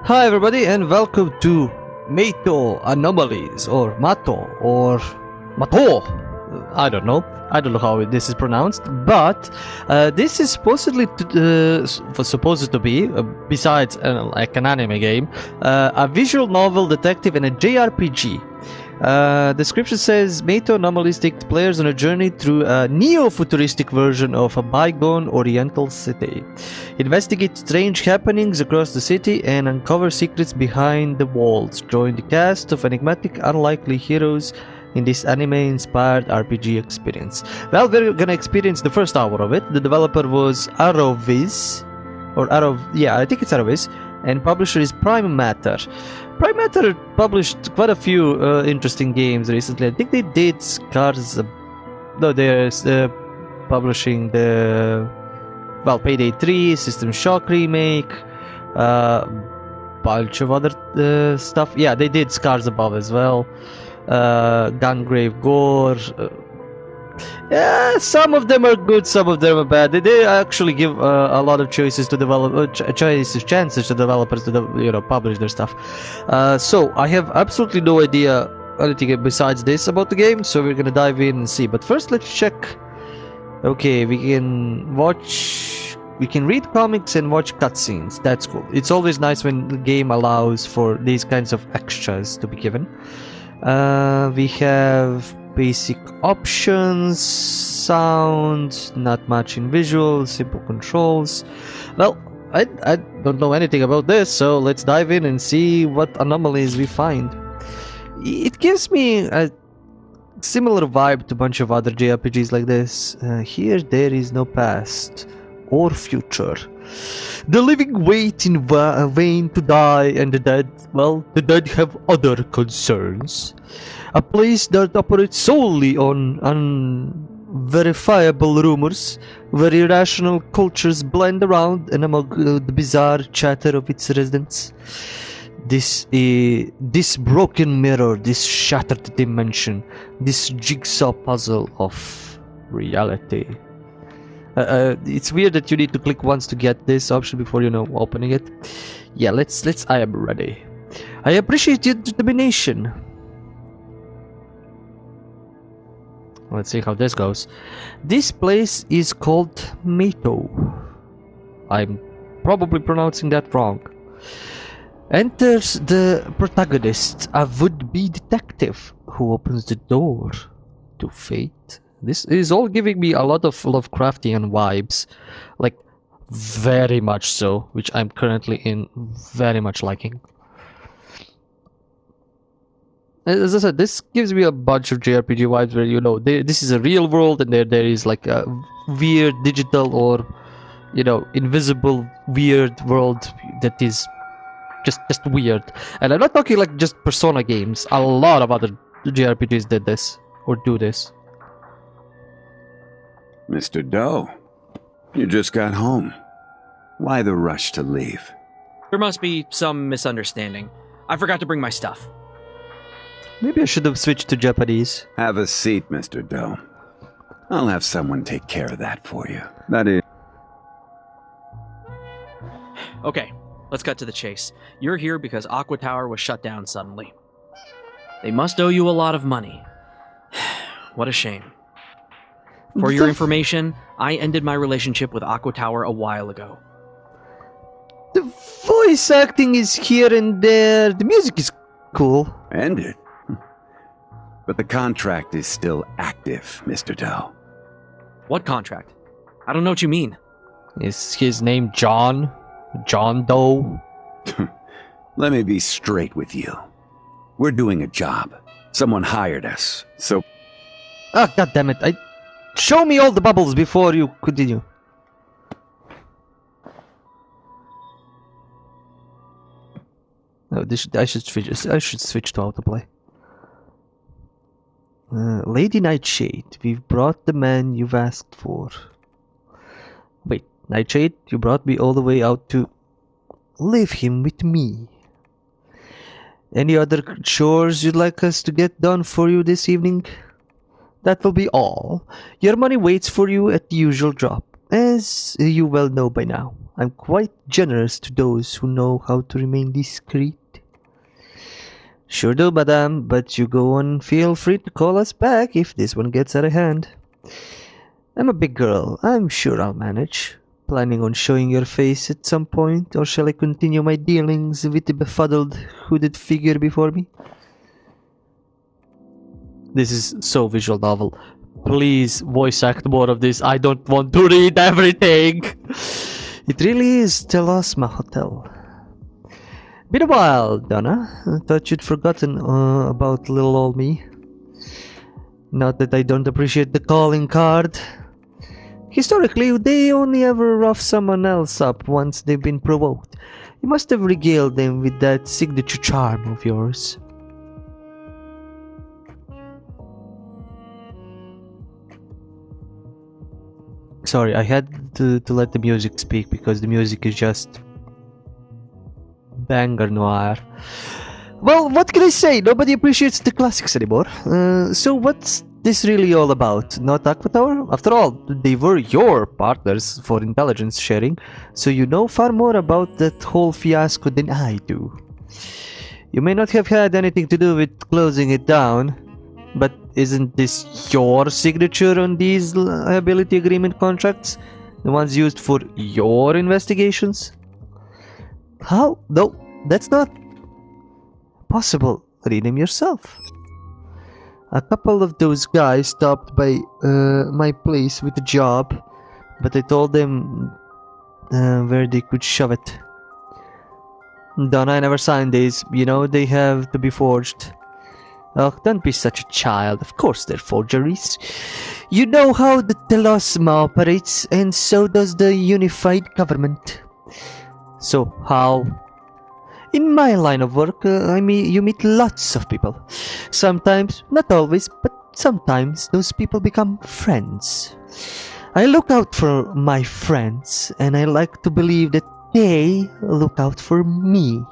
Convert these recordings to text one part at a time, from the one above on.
Hi everybody and welcome to Mato Anomalies or Mato or Mato. I don't know. I don't know how this is pronounced, but this is supposed to be, besides like an anime game, a visual novel, detective, and a JRPG. Description says Mato Anomalies takes players on a journey through a neo-futuristic version of a bygone oriental city. Investigate strange happenings across the city and uncover secrets behind the walls. Join the cast of enigmatic, unlikely heroes in this anime-inspired RPG experience. Well, we're gonna experience the first hour of it. The developer was Arroviz, I think it's Arroviz, and publisher is Prime Matter. Prime Matter published quite a few interesting games recently. I think they did Scars. No, they're publishing the Payday 3, System Shock remake, bunch of other stuff. Yeah, they did Scars Above as well. Gungrave Gore. Yeah, some of them are good, some of them are bad. They actually give a lot of choices to develop, chances to developers to publish their stuff. So I have absolutely no idea anything besides this about the game. So we're gonna dive in and see. But first, let's check. Okay, we can read comics and watch cutscenes. That's cool. It's always nice when the game allows for these kinds of extras to be given. We have basic options, sound, not much in visual, simple controls. Well, I don't know anything about this, so let's dive in and see what anomalies we find. It gives me a similar vibe to a bunch of other JRPGs like this. Here there is no past or future. The living wait in vain to die, and the dead have other concerns. A place that operates solely on unverifiable rumors, where irrational cultures blend around and among the bizarre chatter of its residents. This broken mirror, this shattered dimension, this jigsaw puzzle of reality. It's weird that you need to click once to get this option before opening it. Yeah, let's. I am ready. I appreciate your determination. Let's see how this goes. This place is called Mato. I'm probably pronouncing that wrong. Enters the protagonist, a would-be detective who opens the door to fate. This is all giving me a lot of Lovecraftian vibes, like very much so, which I'm currently very much liking. As I said, this gives me a bunch of JRPG vibes where this is a real world and there is like a weird digital or invisible weird world that is just weird. And I'm not talking like just Persona games. A lot of other JRPGs did this or do this. Mr. Doe, you just got home. Why the rush to leave? There must be some misunderstanding. I forgot to bring my stuff. Maybe I should have switched to Japanese. Have a seat, Mr. Doe. I'll have someone take care of that for you. That is... Okay, let's cut to the chase. You're here because Aqua Tower was shut down suddenly. They must owe you a lot of money. What a shame. For your information, I ended my relationship with Aqua Tower a while ago. The voice acting is here and there. The music is cool. Ended? But the contract is still active, Mr. Doe. What contract? I don't know what you mean. Is his name John? John Doe? Let me be straight with you. We're doing a job. Someone hired us, so... Ah, goddammit. Show me all the bubbles before you continue. No, I should switch to autoplay. Lady Nightshade, we've brought the man you've asked for. Wait, Nightshade, you brought me all the way out to leave him with me. Any other chores you'd like us to get done for you this evening? That will be all. Your money waits for you at the usual drop. As you well know by now, I'm quite generous to those who know how to remain discreet. Sure do, madame, but you go on, feel free to call us back if this one gets out of hand. I'm a big girl, I'm sure I'll manage. Planning on showing your face at some point, or shall I continue my dealings with the befuddled, hooded figure before me? This is so visual novel. Please voice act more of this. I don't want to read everything. It really is Telasma Hotel. Been a while, Donna. I thought you'd forgotten about little old me. Not that I don't appreciate the calling card. Historically, they only ever rough someone else up once they've been provoked. You must have regaled them with that signature charm of yours. Sorry, I had to let the music speak because the music is just banger noir. Well, what can I say? Nobody appreciates the classics anymore. So what's this really all about? Not Aqua Tower? After all, they were your partners for intelligence sharing, so you know far more about that whole fiasco than I do. You may not have had anything to do with closing it down, but isn't this your signature on these liability agreement contracts? The ones used for your investigations? How? No, that's not possible. Read them yourself. A couple of those guys stopped by my place with a job, but I told them where they could shove it. Donna, I never signed these. You know they have to be forged. Oh, don't be such a child. Of course they're forgeries. You know how the Telosma operates, and so does the unified government. So how? In my line of work, you meet lots of people. Sometimes, not always, but sometimes those people become friends. I look out for my friends, and I like to believe that they look out for me.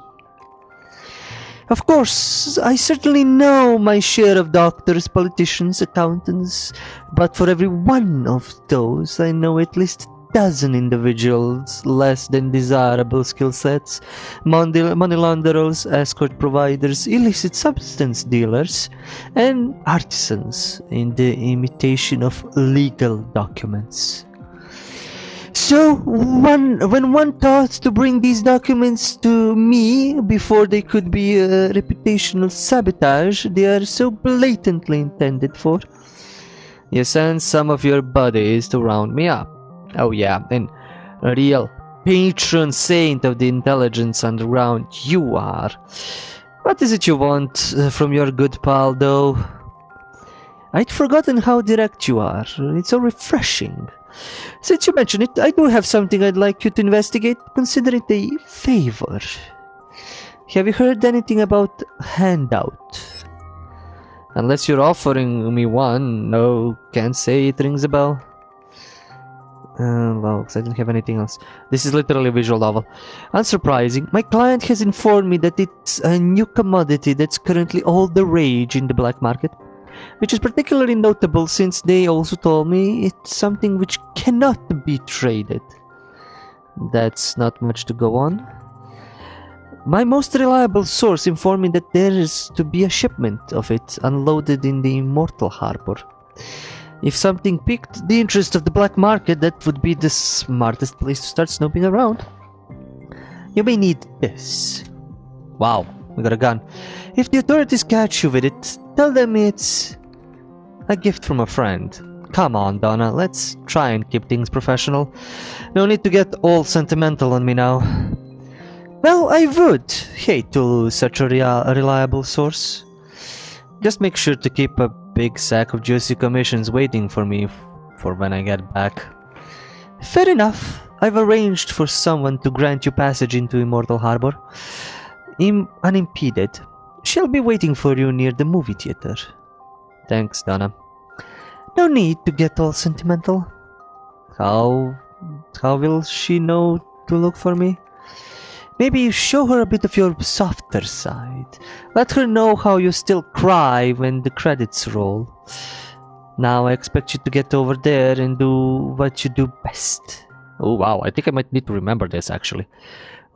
Of course, I certainly know my share of doctors, politicians, accountants, but for every one of those, I know at least a dozen individuals less than desirable skill sets, money launderers, escort providers, illicit substance dealers, and artisans in the imitation of legal documents. So, when one thought to bring these documents to me before they could be reputational sabotage, they are so blatantly intended for. You sent some of your buddies to round me up. Oh yeah, and a real patron saint of the intelligence underground you are. What is it you want from your good pal, though? I'd forgotten how direct you are. It's so refreshing. Since you mention it, I do have something I'd like you to investigate. Consider it a favor. Have you heard anything about handout? Unless you're offering me one, no, can't say it rings a bell. Logs, I don't have anything else. This is literally a visual novel. Unsurprising, my client has informed me that it's a new commodity that's currently all the rage in the black market. Which is particularly notable since they also told me it's something which cannot be traded. That's not much to go on. My most reliable source informed me that there is to be a shipment of it unloaded in the Immortal Harbor. If something piqued the interest of the black market, that would be the smartest place to start snooping around. You may need this. Wow, we got a gun. If the authorities catch you with it, tell them it's a gift from a friend. Come on, Donna, let's try and keep things professional. No need to get all sentimental on me now. Well, I would hate to lose such a reliable source. Just make sure to keep a big sack of juicy commissions waiting for me for when I get back. Fair enough. I've arranged for someone to grant you passage into Immortal Harbor. Unimpeded. She'll be waiting for you near the movie theater. Thanks, Donna. No need to get all sentimental. How will she know to look for me? Maybe show her a bit of your softer side. Let her know how you still cry when the credits roll. Now I expect you to get over there and do what you do best. Oh wow, I think I might need to remember this actually.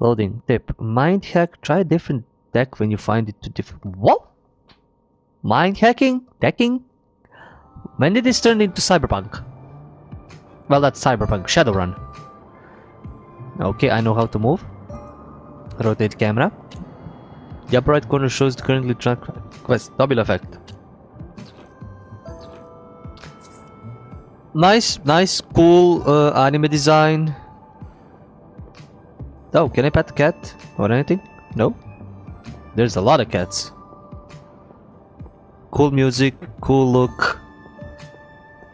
Loading. Tip. Mind hack. Try a different deck when you find it too different. What? Mind hacking? Decking? When did this turn into Cyberpunk? Well, that's Cyberpunk. Shadowrun. Okay, I know how to move. Rotate camera. The upper right corner shows the currently track quest. Double effect. Nice, cool anime design. Oh, can I pet the cat or anything? No? There's a lot of cats. Cool music, cool look.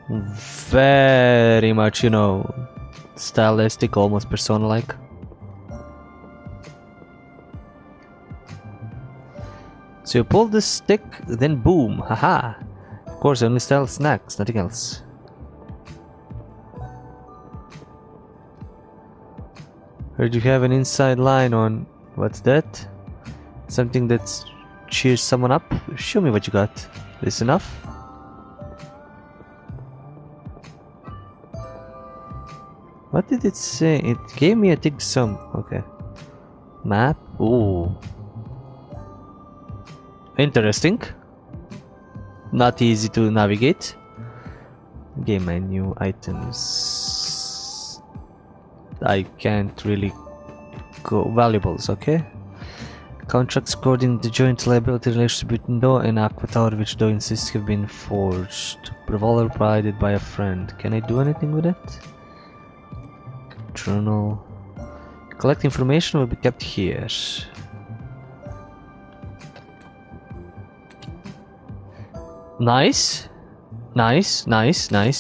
Very much, you know, stylistic, almost persona-like. So you pull the stick, then boom, haha. Of course, only sell snacks, nothing else. Heard you have an inside line on... What's that? Something that cheers someone up? Show me what you got. This enough? What did it say? It gave me a big sum. Okay. Map? Ooh. Interesting. Not easy to navigate. Game menu, items. I can't really go. Valuables, okay. Contracts according to the joint liability relationship between Do and Aqua Tower, which Do insists have been forged. Revolver provided by a friend. Can I do anything with it? Journal. Collect information will be kept here. Nice.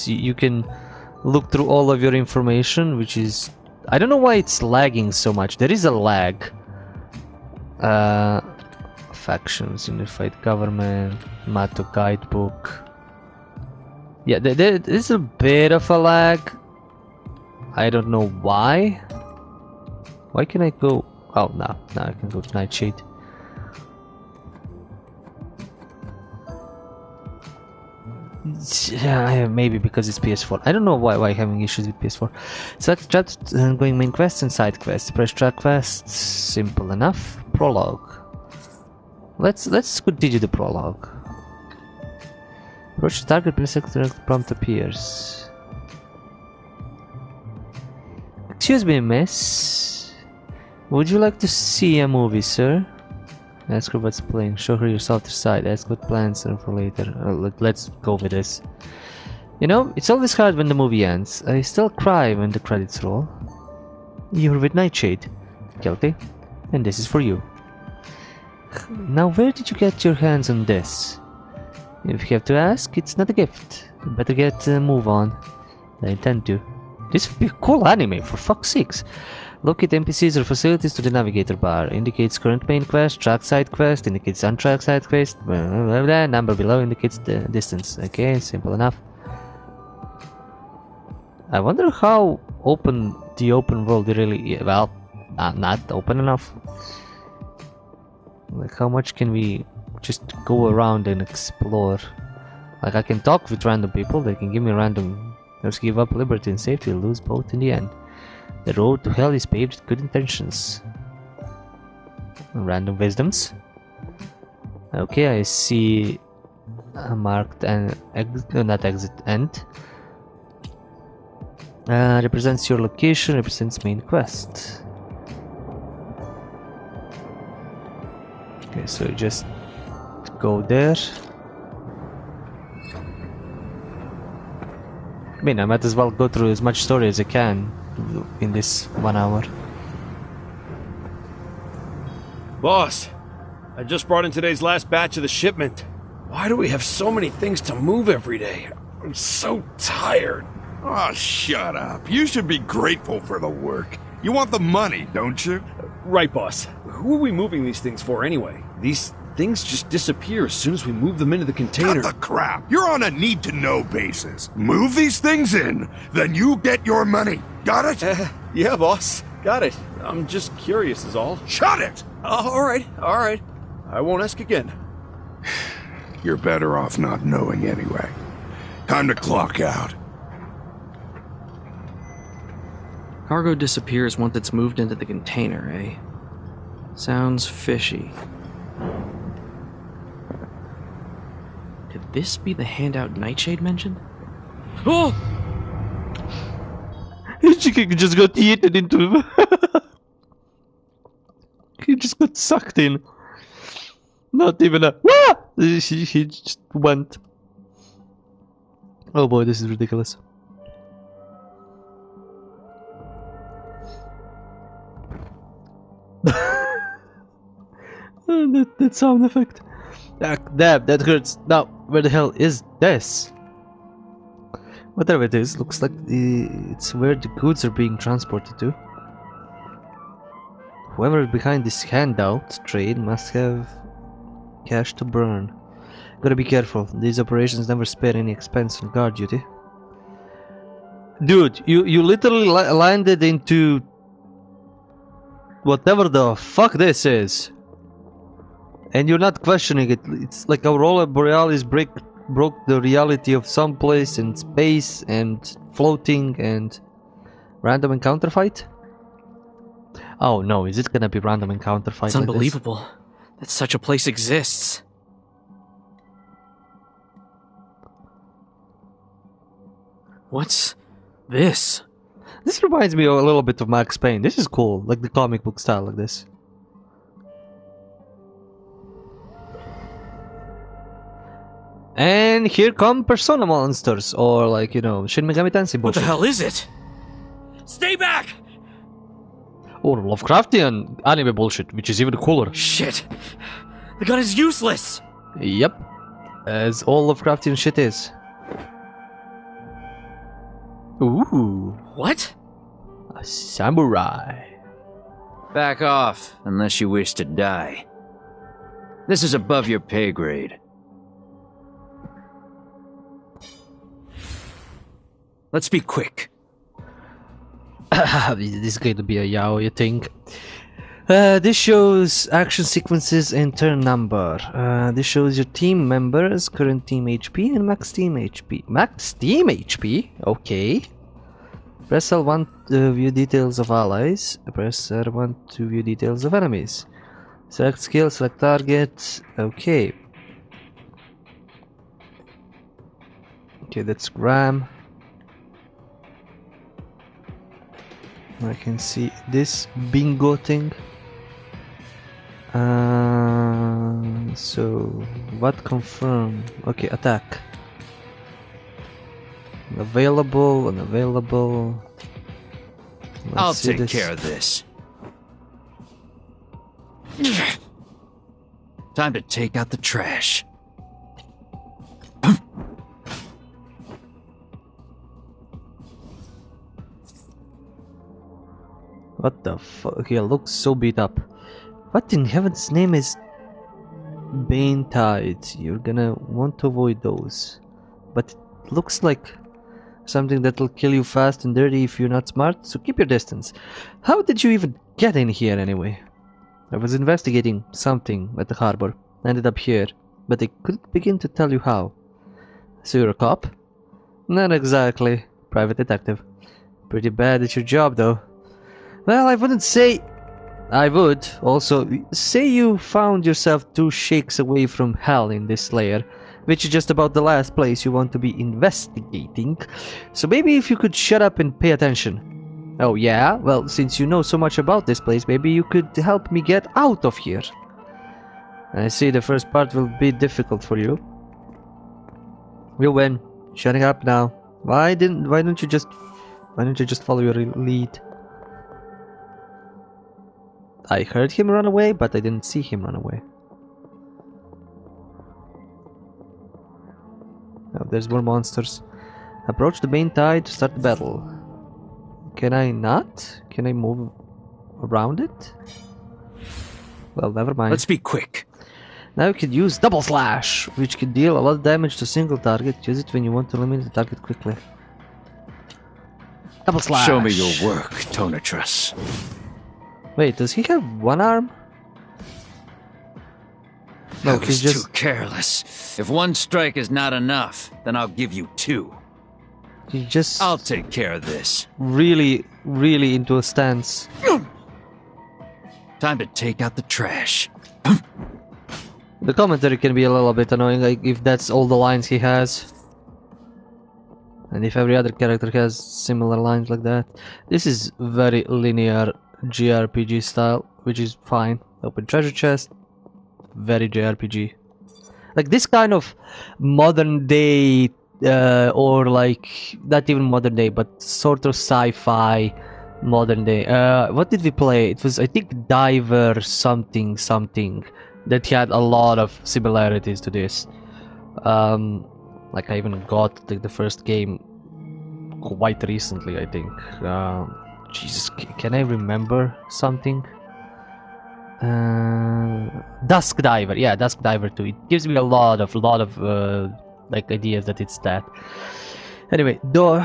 You can look through all of your information, which is... I don't know why it's lagging so much. There is a lag. Factions, Unified Government, Mato Guidebook. Yeah, there is a bit of a lag. I don't know why. Why can I go... Oh, no, I can go to Nightshade. Yeah, maybe because it's PS4. I don't know why having issues with PS4. Select chat, going main quest and side quest. Press track quest. Simple enough. Prologue. Let's continue the prologue. Approach the target when select prompt appears. Excuse me, miss. Would you like to see a movie, sir? Ask her what's playing. Show her your softer side. Ask what plans are for later. Let's go with this. You know, it's always hard when the movie ends. I still cry when the credits roll. You're with Nightshade. Guilty. And this is for you. Now, where did you get your hands on this? If you have to ask, it's not a gift. Better get a move on. I intend to. This would be a cool anime, for fuck's sakes. Locate NPCs or facilities to the navigator bar. Indicates current main quest, track side quest, indicates untracked side quest, blah, blah, blah, blah. Number below indicates the distance. Okay, simple enough. I wonder how open the open world really... Well, not open enough. Like, how much can we just go around and explore? Like, I can talk with random people, they can give me random... Let's give up liberty and safety, lose both in the end. The road to hell is paved with good intentions. Random wisdoms. Okay, I see a marked and not exit end. Represents your location, represents main quest. Okay, so you just go there. I mean, I might as well go through as much story as I can in this 1 hour. Boss, I just brought in today's last batch of the shipment. Why do we have so many things to move every day? I'm so tired. Oh, shut up. You should be grateful for the work. You want the money, don't you? Right, boss. Who are we moving these things for anyway? These things just disappear as soon as we move them into the container. Cut the crap. You're on a need-to-know basis. Move these things in, then you get your money. Got it? Yeah, boss. Got it. I'm just curious is all. Shut it! All right. I won't ask again. You're better off not knowing anyway. Time to clock out. Cargo disappears once it's moved into the container, eh? Sounds fishy. Could this be the handout Nightshade mentioned? Oh! His chicken just got eaten into. He just got sucked in. Not even a. Ah! He just went. Oh boy, this is ridiculous. that sound effect. Damn, that hurts. Now, where the hell is this? Whatever it is, looks like it's where the goods are being transported to. Whoever behind this handout trade must have cash to burn. Gotta be careful. These operations never spare any expense on guard duty. Dude, you literally landed into whatever the fuck this is, and you're not questioning it. It's like Aurora Borealis broke the reality of someplace and space and floating and random encounter fight. Oh no, is it gonna be random encounter fight? It's like unbelievable that such a place exists. What's this? This reminds me a little bit of Max Payne. This is cool, like the comic book style, like this. And here come Persona monsters, or like, you know, Shin Megami Tensei bullshit. What the hell is it? Stay back! Or Lovecraftian anime bullshit, which is even cooler. Shit! The gun is useless! Yep. As all Lovecraftian shit is. Ooh. What? A samurai. Back off, unless you wish to die. This is above your pay grade. Let's be quick. This is going to be a yaoi, you think? This shows action sequences and turn number. This shows your team members, current team HP, and max team HP. Max team HP? Okay. Press L1 to view details of allies. Press R1 to view details of enemies. Select skill, select target. Okay. Okay, that's Graham. I can see this bingo thing. So what confirm? Okay, attack. Available, unavailable. I'll take care of this. Time to take out the trash. What the fuck? Okay, it looks so beat up. What in heaven's name is Bane Tides? You're gonna want to avoid those. But it looks like something that'll kill you fast and dirty if you're not smart, so keep your distance. How did you even get in here anyway? I was investigating something at the harbor. Ended up here, but I couldn't begin to tell you how. So you're a cop? Not exactly. Private detective. Pretty bad at your job though. Well, I wouldn't say... I would. Also, say you found yourself 2 shakes away from hell in this layer, which is just about the last place you want to be investigating. So maybe if you could shut up and pay attention. Oh yeah? Well, since you know so much about this place, maybe you could help me get out of here. I see the first part will be difficult for you. You win. Shutting up now. Why don't you just follow your lead? I heard him run away, but I didn't see him run away. Oh, there's more monsters. Approach the main tide to start the battle. Can I not? Can I move around it? Well, never mind. Let's be quick. Now you can use Double Slash, which can deal a lot of damage to a single target. Use it when you want to eliminate the target quickly. Double Slash! Show me your work, Tonatrus. Wait, does he have one arm? No, I was he's just too careless. If one strike is not enough, then I'll give you two. he's just I'll take care of this. really, really into a stance. Time to take out the trash. The commentary can be a little bit annoying, like if that's all the lines he has. And if every other character has similar lines like that. This is very linear JRPG style, which is fine. Open treasure chest, very JRPG. Like this kind of modern day, or like not even modern day, but sort of sci-fi modern day. What did we play? It was, I think, Diver something something that had a lot of similarities to this. Like I even got the first game quite recently, I think. Jesus, can I remember something? Dusk Diver, yeah, Dusk Diver 2. It gives me a lot of like ideas that it's that. Anyway, though,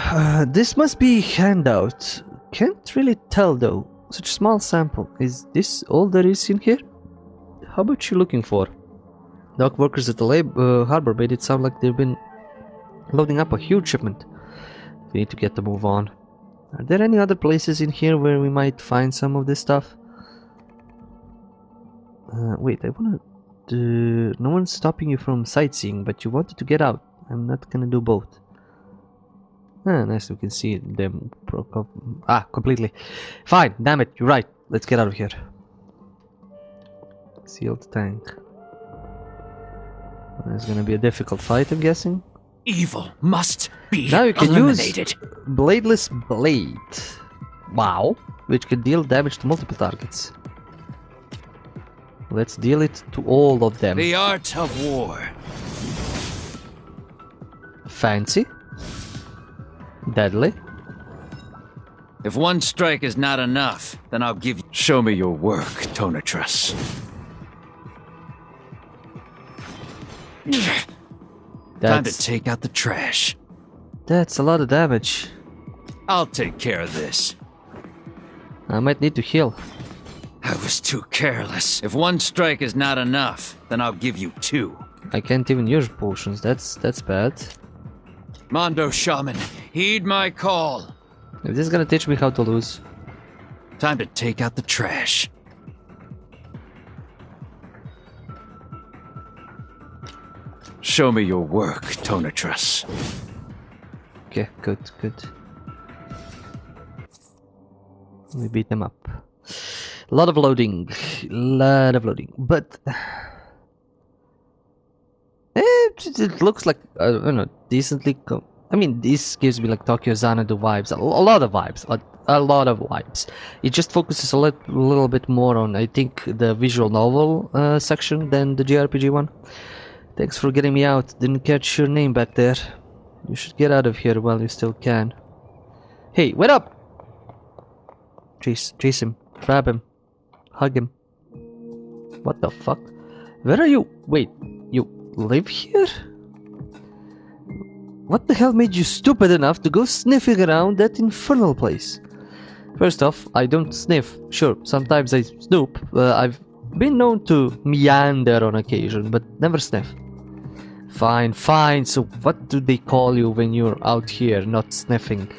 this must be handout. Can't really tell though. Such a small sample. Is this all there is in here? How about you looking for? Dock workers at the harbor made it sound like they've been loading up a huge shipment. We need to get the move on. Are there any other places in here where we might find some of this stuff? Wait, I wanna... no one's stopping you from sightseeing, but you wanted to get out. I'm not gonna do both. Ah, nice, we can see them broke up. Ah, completely. Fine, damn it, you're right. Let's get out of here. Sealed tank. It's gonna be a difficult fight, I'm guessing. Evil must be Now you can eliminated. use Bladeless Blade. Wow. Which can deal damage to multiple targets. Let's deal it to all of them. The art of war. Fancy. Deadly. If one strike is not enough, then I'll give you... Show me your work, Tonatrus. Time to take out the trash. That's a lot of damage. I'll take care of this. I might need to heal. I was too careless. If one strike is not enough, then I'll give you two. I can't even use potions. That's bad. Mondo Shaman, heed my call. Is this gonna teach me how to lose? Time to take out the trash. Show me your work, Tonatrus. Okay, good. We beat them up. A lot of loading. But it looks like, I don't know, decently... I mean, this gives me like Tokyo Xanadu vibes. A lot of vibes. A lot of vibes. It just focuses a little bit more on, I think, the visual novel section than the JRPG one. Thanks for getting me out. Didn't catch your name back there. You should get out of here while you still can. Hey, wait up! Chase him. Grab him. Hug him. What the fuck? Where are you? Wait, you live here? What the hell made you stupid enough to go sniffing around that infernal place? First off, I don't sniff. Sure, sometimes I snoop. I've been known to meander on occasion, but never sniff. Fine. So what do they call you when you're out here not sniffing?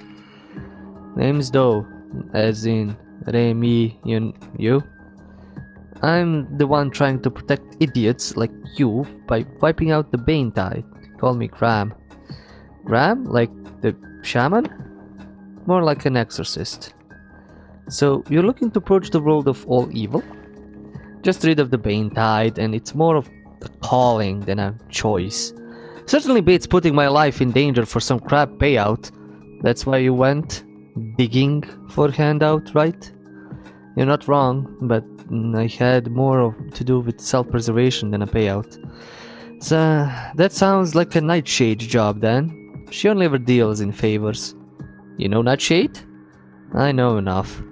Name's Doe, as in Remy, you? I'm the one trying to protect idiots like you by wiping out the Bane tide. Call me Graham. Graham? Like the shaman? More like an exorcist. So, you're looking to purge the world of all evil? Just rid of the Bane tide, and it's more of a calling than a choice. Certainly beats putting my life in danger for some crap payout. That's why you went digging for handout, right? You're not wrong, but I had more to do with self-preservation than a payout. So, that sounds like a Nightshade job then. She only ever deals in favors. You know Nightshade? I know enough.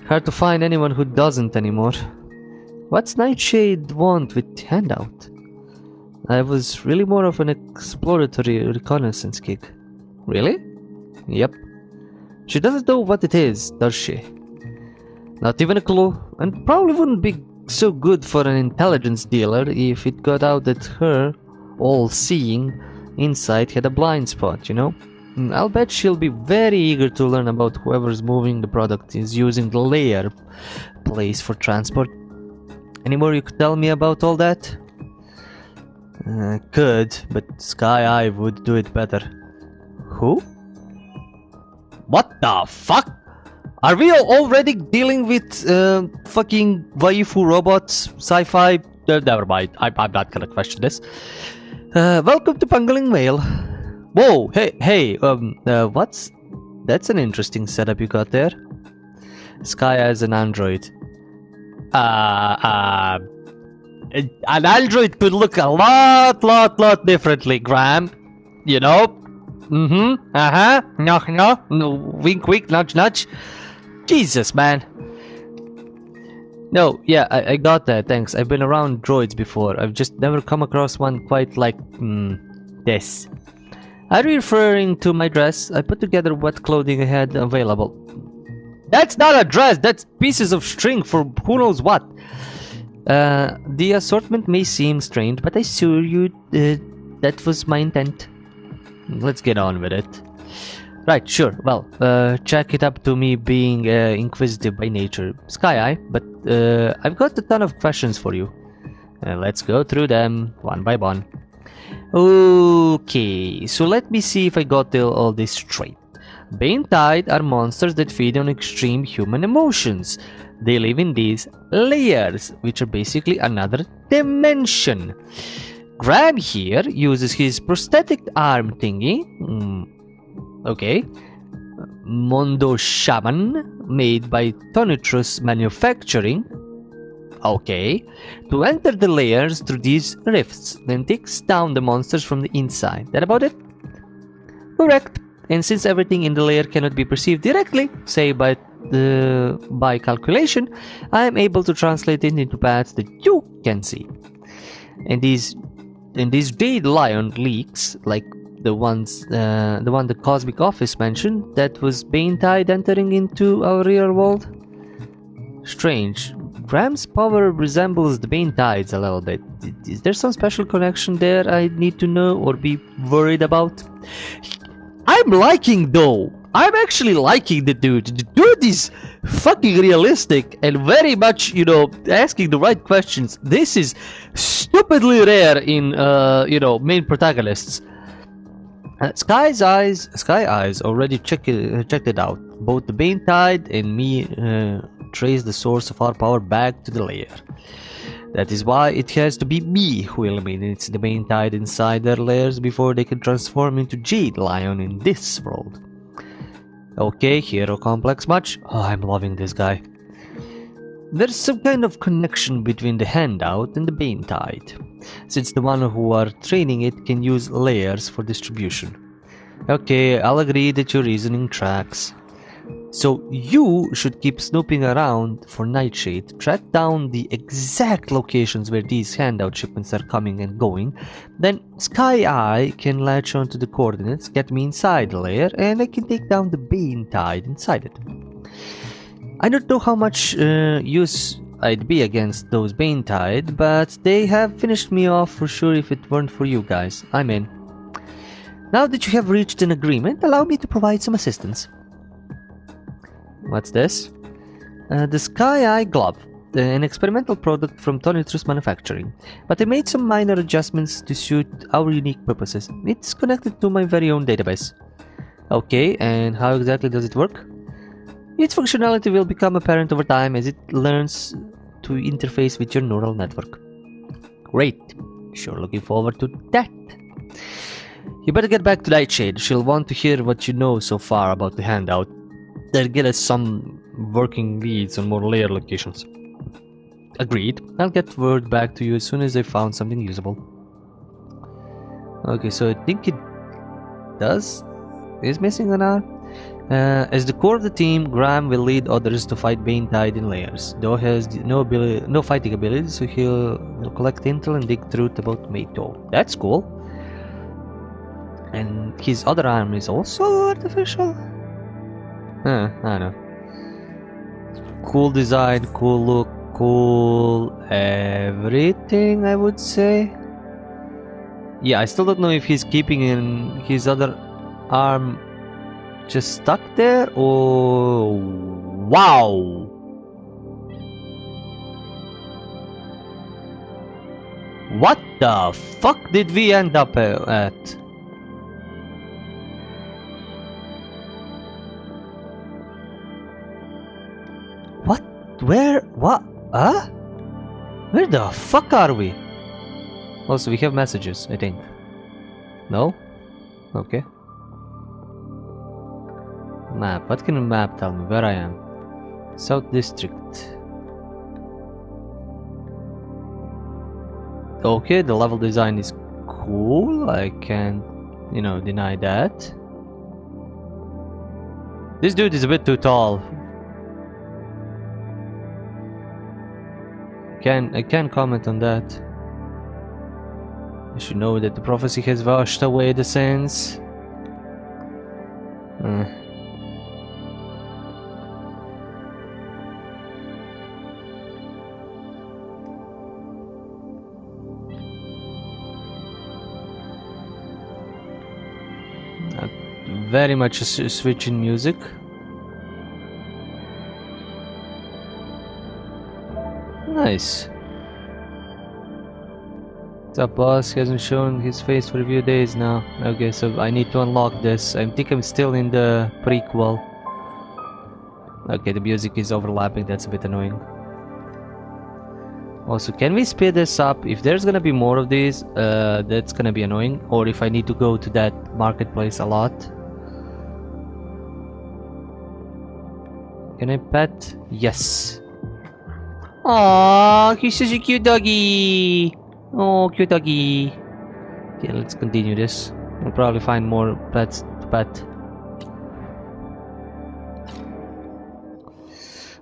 Hard to find anyone who doesn't anymore. What's Nightshade want with handout? I was really more of an exploratory reconnaissance gig. Really? Yep. She doesn't know what it is, does she? Not even a clue, and probably wouldn't be so good for an intelligence dealer if it got out that her all-seeing insight had a blind spot, you know? I'll bet she'll be very eager to learn about whoever's moving the product is using the layer place for transport. Any more you could tell me about all that? Could, but Sky Eye would do it better. Who? What the fuck? Are we already dealing with fucking waifu robots, sci-fi? Never mind, I'm not gonna question this. Welcome to Pangling Mail. Whoa, hey, that's an interesting setup you got there. Sky as an android. An android could look a lot differently, Graham. You know? No, wink, nudge. Jesus, man. No, yeah, I got that, thanks. I've been around droids before. I've just never come across one quite like, this. Are you referring to my dress? I put together what clothing I had available. That's not a dress, that's pieces of string for who knows what. The assortment may seem strange, but I assure you that was my intent. Let's get on with it. Right, sure. Well, chalk it up to me being inquisitive by nature. Sky Eye, but I've got a ton of questions for you. Let's go through them one by one. Okay, so let me see if I got all this straight. Bane-Tide are monsters that feed on extreme human emotions. They live in these layers, which are basically another dimension. Graham here uses his prosthetic arm thingy. Okay. Mondo Shaman, made by Tonitrus Manufacturing. Okay. To enter the layers through these rifts, then takes down the monsters from the inside. That about it? Correct. And since everything in the layer cannot be perceived directly, say by calculation, I am able to translate it into paths that you can see. And these Jade Lion leaks, like the one the Cosmic Office mentioned, that was Bane-Tide entering into our real world. Strange. Graham's power resembles the Bane-Tide's a little bit. Is there some special connection there I need to know or be worried about? I'm actually liking the dude. The dude is fucking realistic and very much, asking the right questions. This is stupidly rare in, main protagonists. Sky Eyes already checked it out. Both the Bane-Tide and me trace the source of our power back to the layer. That is why it has to be me who eliminates the Bane-Tide inside their layers before they can transform into Jade Lion in this world. Okay, hero complex much? Oh, I'm loving this guy. There's some kind of connection between the handout and the Bane-Tide, since the one who are training it can use layers for distribution. Okay, I'll agree that your reasoning tracks. So you should keep snooping around for Nightshade, track down the exact locations where these handout shipments are coming and going, then Sky Eye can latch onto the coordinates, get me inside the layer, and I can take down the Bane-Tide inside it. I don't know how much use I'd be against those Bane-Tide, but they have finished me off for sure if it weren't for you guys. I'm in. Now that you have reached an agreement, allow me to provide some assistance. What's this? The Sky Eye Glove, an experimental product from Tonitrus Manufacturing, but I made some minor adjustments to suit our unique purposes. It's connected to my very own database. Okay, and how exactly does it work? Its functionality will become apparent over time as it learns to interface with your neural network. Great, sure looking forward to that. You better get back to Nightshade. She'll want to hear what you know so far about the handout. They'll get us some working leads on more layer locations. Agreed. I'll get word back to you as soon as I found something usable. Okay, so I think it is missing an R. As the core of the team, Graham will lead others to fight Bane-Tide in layers. Though he has no fighting ability, so he'll collect intel and dig truth about Mato. That's cool. And his other arm is also artificial? I don't know. Cool design, cool look, cool everything, I would say. Yeah, I still don't know if he's keeping in his other arm just stuck there or... Wow! What the fuck did we end up at? What? Where? What? Huh? Where the fuck are we? Also, we have messages, I think. No? Okay. Map. What can a map tell me where I am? South District. Okay, the level design is cool. I can't, you know, deny that. This dude is a bit too tall. I can't comment on that. I should know that the prophecy has washed away the sins. Very much a switch in music. Nice. What's up, boss? He hasn't shown his face for a few days now. Okay, so I need to unlock this. I think I'm still in the prequel. Okay, the music is overlapping. That's a bit annoying. Also, can we speed this up? If there's gonna be more of these, that's gonna be annoying. Or if I need to go to that marketplace a lot. Can I pet? Yes. Aww, he's such a cute doggy. Oh, cute doggy. Okay, let's continue this. We'll probably find more pets to pet.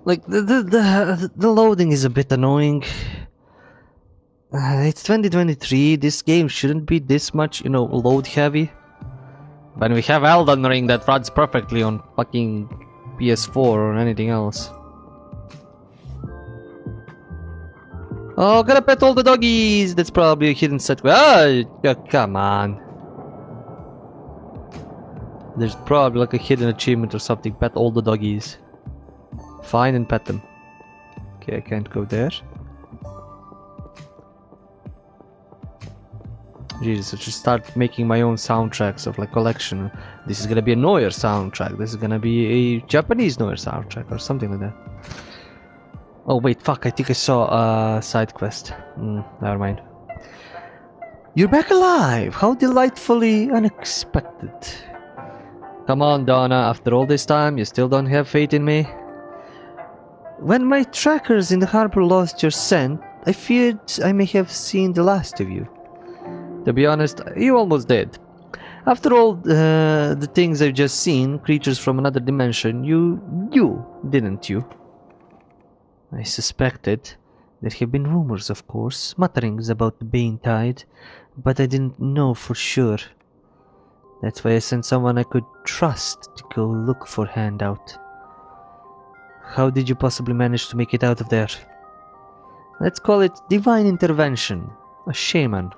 Like the loading is a bit annoying. It's 2023. This game shouldn't be this much, you know, load heavy. But we have Elden Ring that runs perfectly on fucking PS4 or anything else. Oh, gotta pet all the doggies! That's probably a hidden set. Ah, come on. There's probably like a hidden achievement or something. Pet all the doggies. Find and pet them. Okay, I can't go there. Jesus, I should start making my own soundtracks of like collection. This is gonna be a Noir soundtrack. This is gonna be a Japanese Noir soundtrack or something like that. Oh wait, fuck, I think I saw a side quest. Never mind. You're back alive! How delightfully unexpected. Come on, Donna, after all this time, you still don't have faith in me? When my trackers in the harbor lost your scent, I feared I may have seen the last of you. To be honest, you almost did. After all the things I've just seen, creatures from another dimension, you didn't you? I suspected. There have been rumors, of course, mutterings about the Bane Tide, but I didn't know for sure. That's why I sent someone I could trust to go look for Handout. How did you possibly manage to make it out of there? Let's call it divine intervention. A shaman.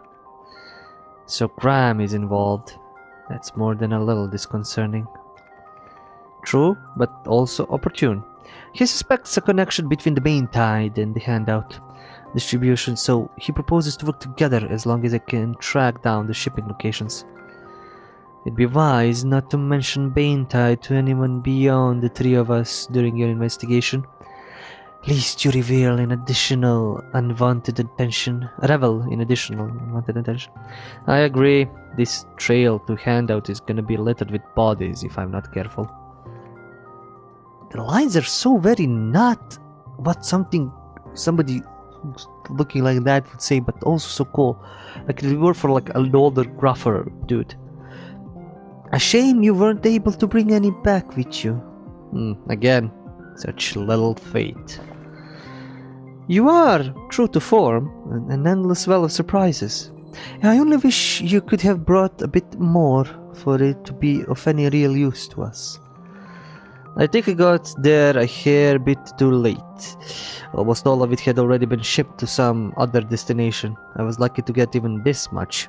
So crime is involved. That's more than a little disconcerting. True, but also opportune. He suspects a connection between the Bane Tide and the Handout distribution, so he proposes to work together as long as I can track down the shipping locations. It'd be wise not to mention Bane Tide to anyone beyond the three of us during your investigation. Lest you reveal an additional unwanted attention. Revel in additional unwanted attention. I agree. This trail to Handout is gonna be littered with bodies if I'm not careful. The lines are so very not what somebody looking like that would say, but also so cool. Like if it were for like an older, gruffer dude. A shame you weren't able to bring any back with you. Again, such little fate. You are, true to form, an endless well of surprises. I only wish you could have brought a bit more for it to be of any real use to us. I think I got there a hair bit too late. Almost all of it had already been shipped to some other destination. I was lucky to get even this much.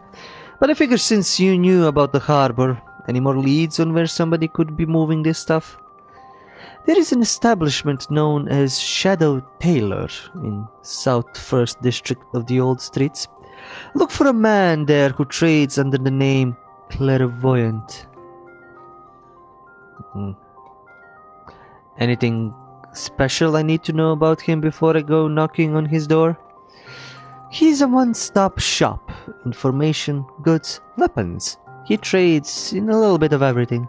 But I figure since you knew about the harbor, any more leads on where somebody could be moving this stuff? There is an establishment known as Shadow Tailor in South First District of the Old Streets. Look for a man there who trades under the name Clairvoyant. Anything special I need to know about him before I go knocking on his door? He's a one-stop shop. Information, goods, weapons. He trades in a little bit of everything.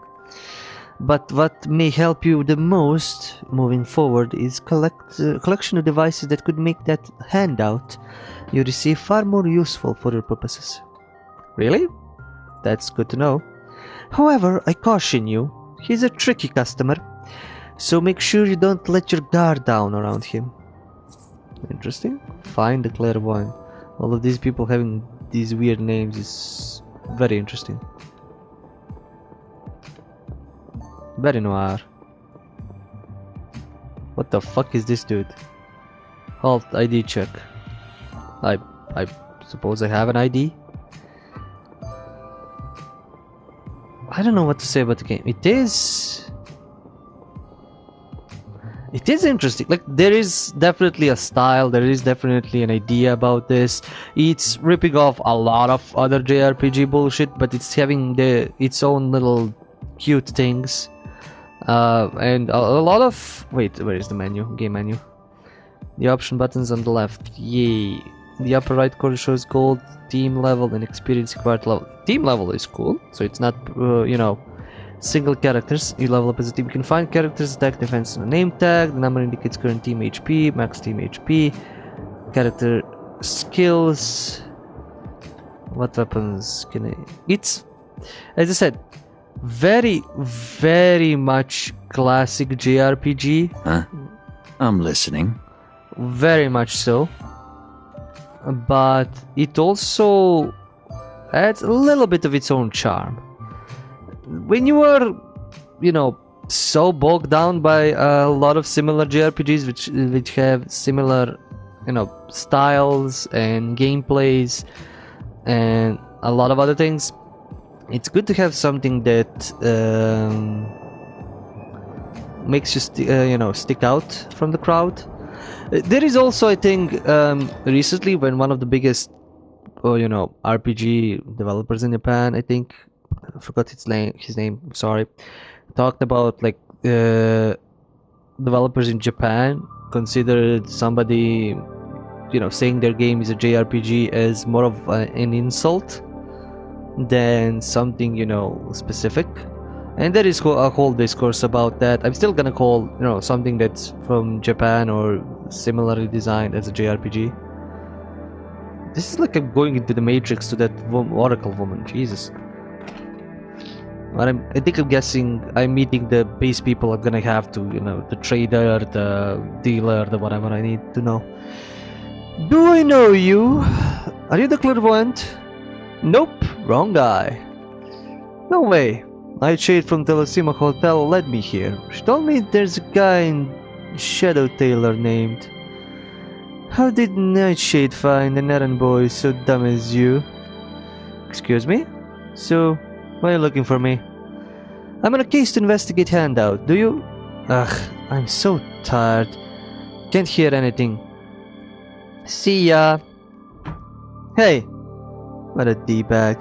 But what may help you the most moving forward is collection of devices that could make that handout you receive far more useful for your purposes. Really? That's good to know. However, I caution you, he's a tricky customer, so make sure you don't let your guard down around him. Interesting. Find the clairvoyant. All of these people having these weird names is very interesting. Very noir. What the fuck is this dude? Halt, ID check. I suppose I have an ID? I don't know what to say about the game. It is interesting. Like, there is definitely a style, there is definitely an idea about this. It's ripping off a lot of other JRPG bullshit, but it's having its own little cute things. And a lot of... Wait, where is the menu? Game menu. The option buttons on the left. Yay. The upper right corner shows gold, team level, and experience required level. Team level is cool, so it's not, single characters. You level up as a team. You can find characters, attack, defense, and a name tag. The number indicates current team HP, max team HP, character skills. What weapons can I... It's, as I said, very, very much classic JRPG. Huh? I'm listening. Very much so. But it also adds a little bit of its own charm. When you are, so bogged down by a lot of similar JRPGs which have similar, styles and gameplays and a lot of other things, it's good to have something that makes you stick out from the crowd. There is also, I think, recently when one of the biggest, RPG developers in Japan, I think, I forgot his name, sorry, talked about like developers in Japan considered somebody, saying their game is a JRPG as more of an insult than something, specific. And there is a whole discourse about that. I'm still gonna call, something that's from Japan or similarly designed as a JRPG. This is like I'm going into the Matrix to that Oracle woman. Jesus. But I think I'm guessing I'm meeting the base people I'm gonna have to, the trader, the dealer, the whatever I need to know. Do I know you? Are you the clairvoyant? Nope, wrong guy. No way. Nightshade from Telesima Hotel led me here. She told me there's a guy in Shadow Tailor named. How did Nightshade find an errand boy so dumb as you? Excuse me? So, why are you looking for me? I'm on a case to investigate handout, do you? Ugh, I'm so tired. Can't hear anything. See ya. Hey! What a D-bag.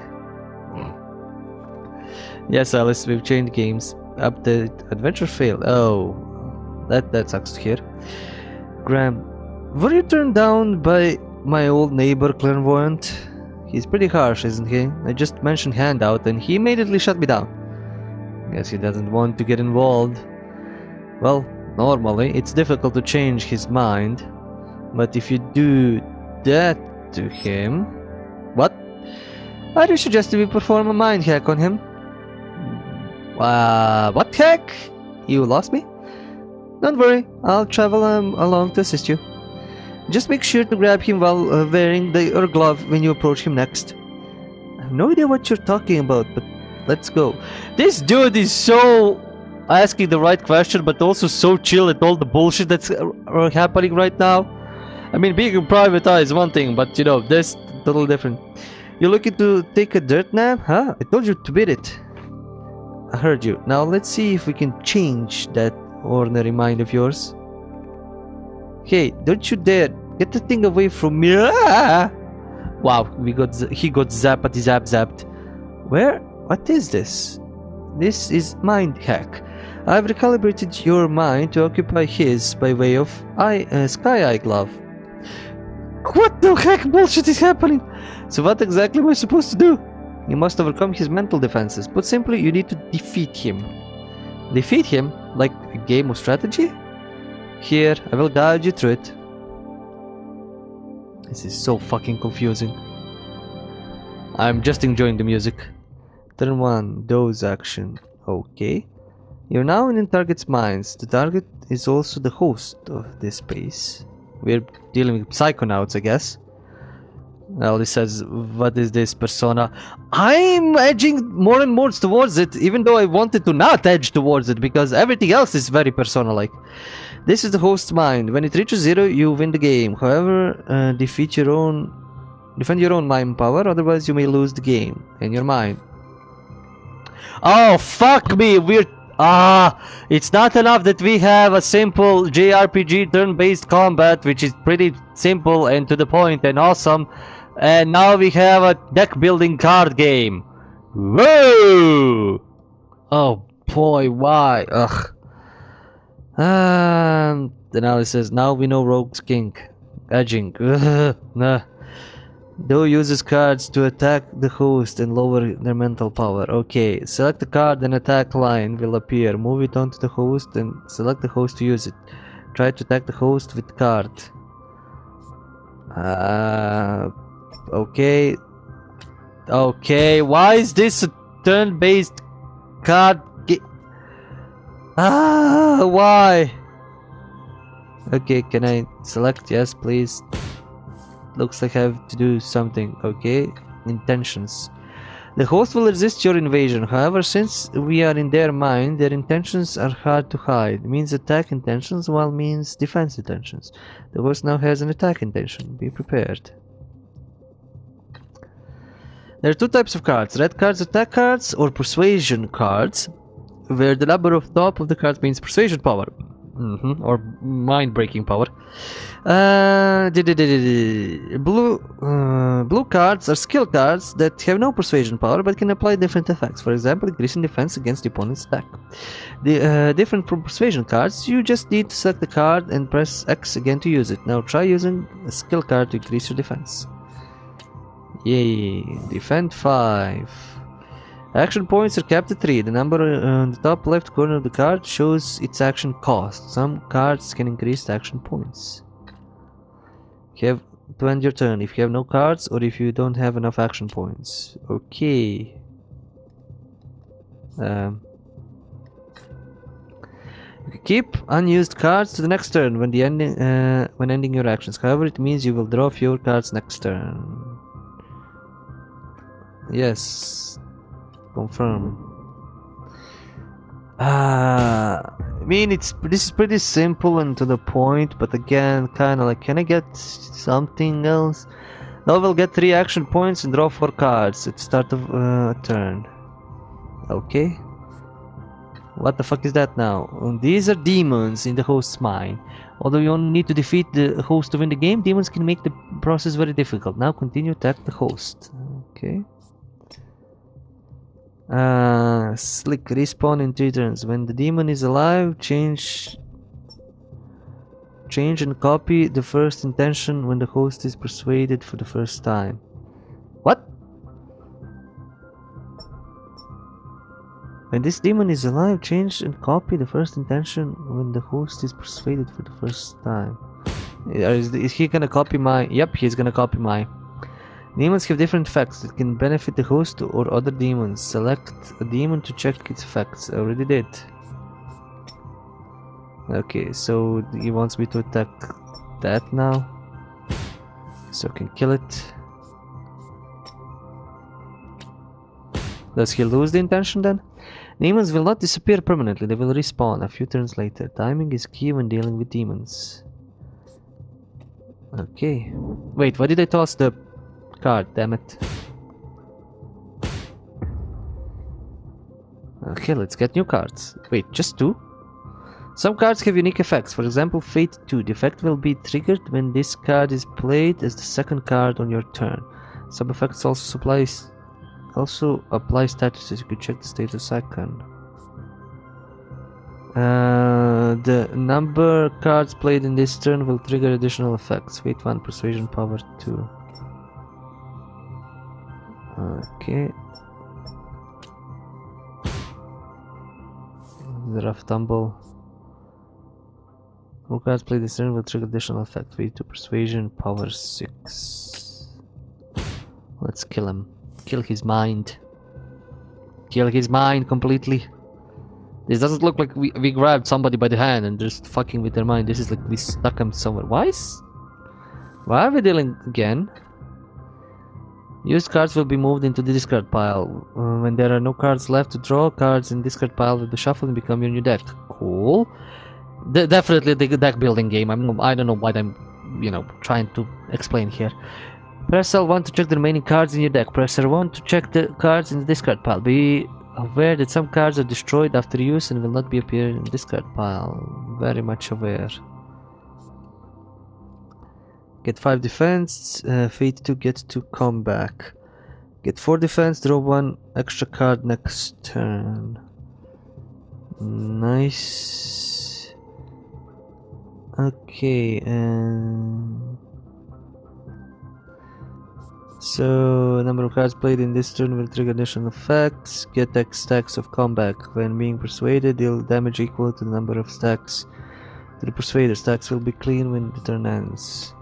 Yes, Alice, we've changed games. Update adventure failed. Oh, that sucks to hear. Graham, were you turned down by my old neighbor Clairvoyant? He's pretty harsh, isn't he? I just mentioned handout and he immediately shut me down. Guess he doesn't want to get involved. Well, normally it's difficult to change his mind, but if you do that to him... What? I suggest we perform a mind hack on him. What heck? You lost me? Don't worry, I'll travel along to assist you. Just make sure to grab him while wearing your glove when you approach him next. I have no idea what you're talking about, but let's go. This dude is so asking the right question, but also so chill at all the bullshit that's happening right now. I mean, being a private eye is one thing, but you know, this totally different. You're looking to take a dirt nap, huh? I told you to beat it. I heard you. Now let's see if we can change that ordinary mind of yours. Hey, don't you dare get the thing away from me! Ah! Wow, he got zapped. Where? What is this? This is mind hack. I've recalibrated your mind to occupy his by way of Sky Eye Glove. What the heck bullshit is happening? So what exactly am I supposed to do? You must overcome his mental defenses. Put simply, you need to defeat him. Defeat him? Like a game of strategy? Here, I will guide you through it. This is so fucking confusing. I'm just enjoying the music. Turn 1, dose action. Okay. You're now in target's minds. The target is also the host of this space. We're dealing with psychonauts, I guess. Well, it says, what is this persona? I'm edging more and more towards it, even though I wanted to not edge towards it, because everything else is very persona-like. This is the host's mind. When it reaches 0, you win the game. However, defend your own mind power, otherwise you may lose the game in your mind. Oh, fuck me! It's not enough that we have a simple JRPG turn-based combat, which is pretty simple and to the point and awesome. And now we have a deck-building card game. Whoa! Oh boy, why? Ugh. Now it says, now we know Rogue's King. Edging. Nah. Though uses cards to attack the host and lower their mental power. Okay, select the card and attack line will appear. Move it onto the host and select the host to use it. Try to attack the host with the card. Okay. Okay, why is this a turn-based card why? Okay, can I select? Yes, please. Looks like I have to do something. Okay, intentions. The host will resist your invasion. However, since we are in their mind, their intentions are hard to hide. Means attack intentions, while means defense intentions. The host now has an attack intention. Be prepared. There are two types of cards. Red cards, attack cards, or persuasion cards, where the number of top of the cards means persuasion power. Or mind-breaking power. Blue cards are skill cards that have no persuasion power but can apply different effects. For example, increasing defense against the opponent's attack. Different from persuasion cards, you just need to select the card and press X again to use it. Now try using a skill card to increase your defense. Yay! Defend 5. Action points are capped at 3. The number on the top left corner of the card shows its action cost. Some cards can increase the action points. You have to end your turn if you have no cards or if you don't have enough action points. Okay. You can keep unused cards to the next turn when ending your actions. However, it means you will draw fewer cards next turn. Yes. Confirm. I mean, this is pretty simple and to the point, but again, kind of like, can I get something else? Now we'll get 3 action points and draw 4 cards at the start of a turn. Okay. What the fuck is that now? These are demons in the host's mind. Although you only need to defeat the host to win the game, demons can make the process very difficult. Now continue to attack the host. Okay. Slick, respawn in 3 turns. When the demon is alive, change and copy the first intention when the host is persuaded for the first time. What? When this demon is alive, change and copy the first intention when the host is persuaded for the first time. Is he gonna copy my... Yep, he's gonna copy my... Demons have different effects that can benefit the host or other demons. Select a demon to check its effects. I already did. Okay, so he wants me to attack that now. So I can kill it. Does he lose the intention then? Demons will not disappear permanently, they will respawn a few turns later. Timing is key when dealing with demons. Okay. Wait, why did I toss the card? Damn it. Okay, let's get new cards. Wait, just 2? Some cards have unique effects. For example, Fate 2. The effect will be triggered when this card is played as the second card on your turn. Some effects also apply statuses. You can check the status icon. The number cards played in this turn will trigger additional effects. Fate 1, Persuasion Power 2. Okay. The Rough Tumble. All cards played this turn will trigger additional effect. Fate 2, Persuasion Power 6. Let's kill him. Kill his mind. Kill his mind completely. This doesn't look like we grabbed somebody by the hand and just fucking with their mind. This is like we stuck him somewhere. Why are we dealing again? Used cards will be moved into the discard pile. When there are no cards left to draw, cards in discard pile will be shuffled and become your new deck. Cool. Definitely the deck building game. I don't know what I'm, trying to explain here. Press L1 to check the remaining cards in your deck. Press R1 to check the cards in the discard pile. Be aware that some cards are destroyed after use and will not be appear in the discard pile. Very much aware. Get 5 defense, Fate 2 get 2 comeback. Get 4 defense, draw 1 extra card next turn. Nice. Okay, so, number of cards played in this turn will trigger additional effects. Get X stacks of comeback. When being persuaded, deal damage equal to the number of stacks to the persuader. Stacks will be clean when the turn ends.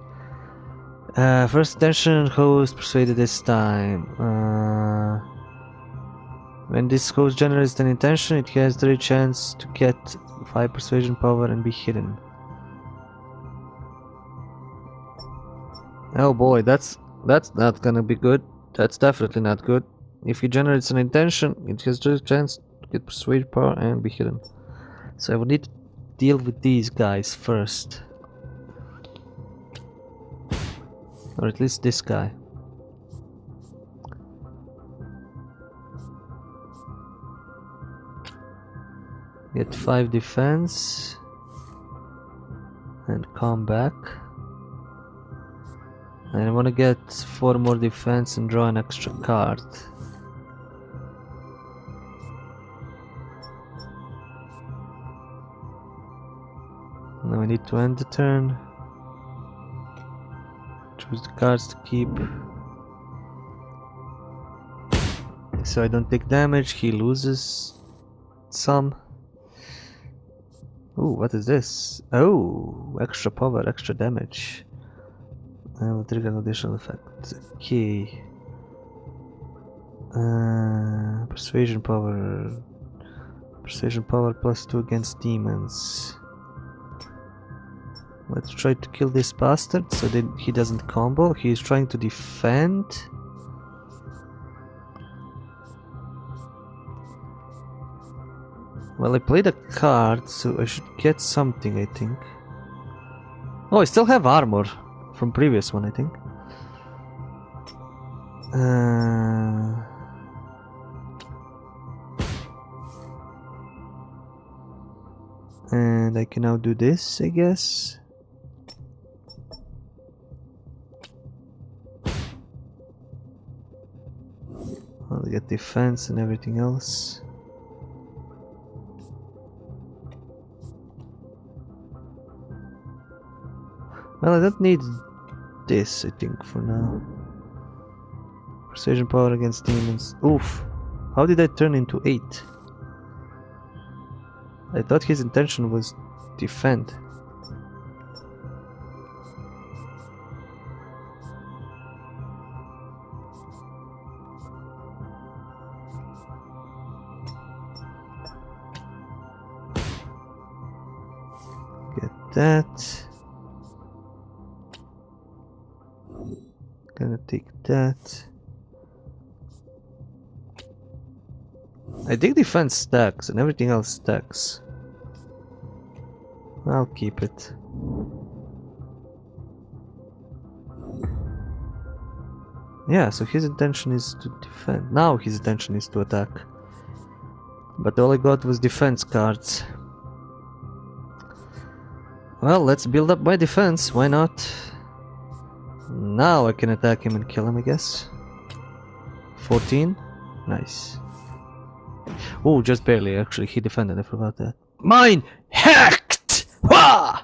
First intention, host persuaded this time. When this host generates an intention, it has 3 chance to get 5 persuasion power and be hidden. Oh boy, that's not gonna be good. That's definitely not good. If he generates an intention, it has 3 chance to get persuade power and be hidden. So I would need to deal with these guys first. Or at least this guy. Get 5 defense and come back. And I want to get 4 more defense and draw an extra card. Now I need to end the turn. Choose the cards to keep. So I don't take damage, he loses some. Ooh, what is this? Oh, extra power, extra damage. I will trigger an additional effect. Okay. Persuasion power. Persuasion power +2 against demons. Let's try to kill this bastard so that he doesn't combo. He is trying to defend. Well, I played a card, so I should get something, I think. Oh, I still have armor from previous one, I think. And I can now do this, I guess. I'll get defense and everything else. Well, I don't need this, I think, for now. Precision power against demons. Oof! How did I turn into 8? I thought his intention was defend. Get that. Gonna take that. I think defense stacks and everything else stacks. I'll keep it. Yeah, so his intention is to defend. Now his intention is to attack. But all I got was defense cards. Well, let's build up my defense, why not? Now I can attack him and kill him, I guess. 14. Nice. Oh, just barely, actually. He defended, I forgot that. Mine! Hacked! Wah!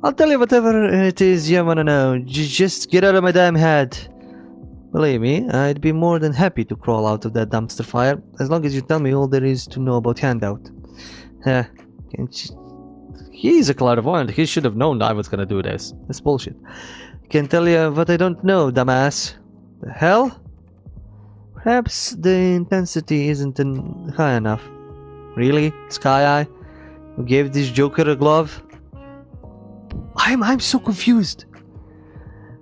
I'll tell you whatever it is you wanna know. Just get out of my damn head. Believe me, I'd be more than happy to crawl out of that dumpster fire, as long as you tell me all there is to know about Handout. He's a clairvoyant, he should have known I was gonna do this. That's bullshit. Can't tell you what I don't know, dumbass. The hell? Perhaps the intensity isn't high enough. Really? Sky Eye? Who gave this Joker a glove? I'm so confused.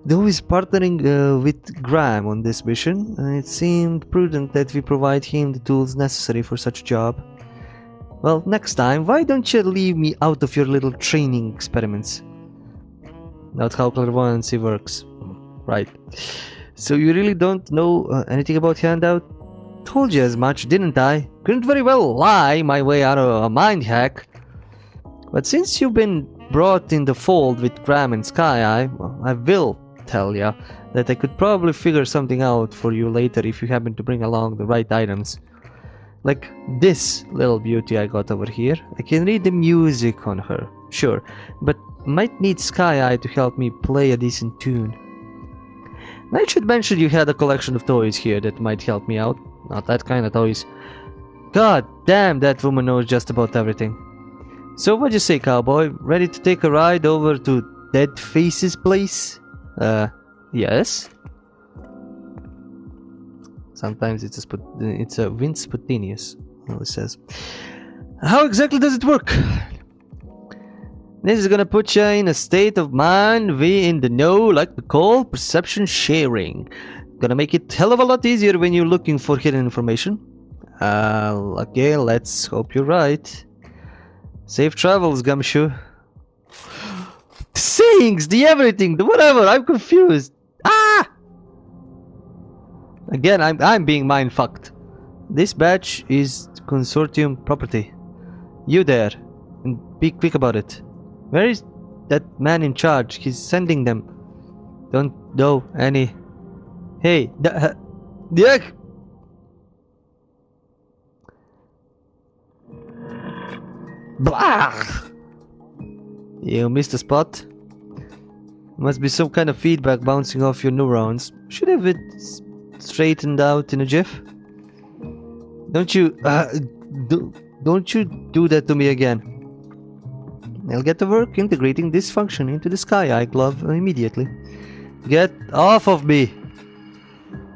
Though he's partnering with Graham on this mission, it seemed prudent that we provide him the tools necessary for such a job. Well, next time, why don't you leave me out of your little training experiments? Not how clairvoyancy works. Right. So you really don't know anything about Handout? Told you as much, didn't I? Couldn't very well lie my way out of a mind hack. But since you've been brought in the fold with Graham and Sky Eye, well, I will tell ya that I could probably figure something out for you later if you happen to bring along the right items. Like this little beauty I got over here. I can read the music on her, sure, but might need Sky Eye to help me play a decent tune. I should mention you had a collection of toys here that might help me out. Not that kind of toys. God damn, that woman knows just about everything. So what'd you say, cowboy? Ready to take a ride over to Dead Face's place? Yes? Sometimes it's a Vince spontaneous, it says. How exactly does it work? This is gonna put you in a state of mind we in the know like we call perception sharing. Gonna make it hell of a lot easier when you're looking for hidden information. Okay, let's hope you're right. Safe travels, Gumshoe. The sayings, the everything, the whatever, I'm confused. Ah! Again, I'm being mind fucked. This badge is consortium property. You there, and be quick about it. Where is that man in charge? He's sending them. Don't know any. Hey, Dick! Blah! You missed a spot. Must be some kind of feedback bouncing off your neurons. Should have it straightened out in a jiff. Don't you do that to me again. I'll get to work integrating this function into the Sky Eye glove immediately. Get off of me!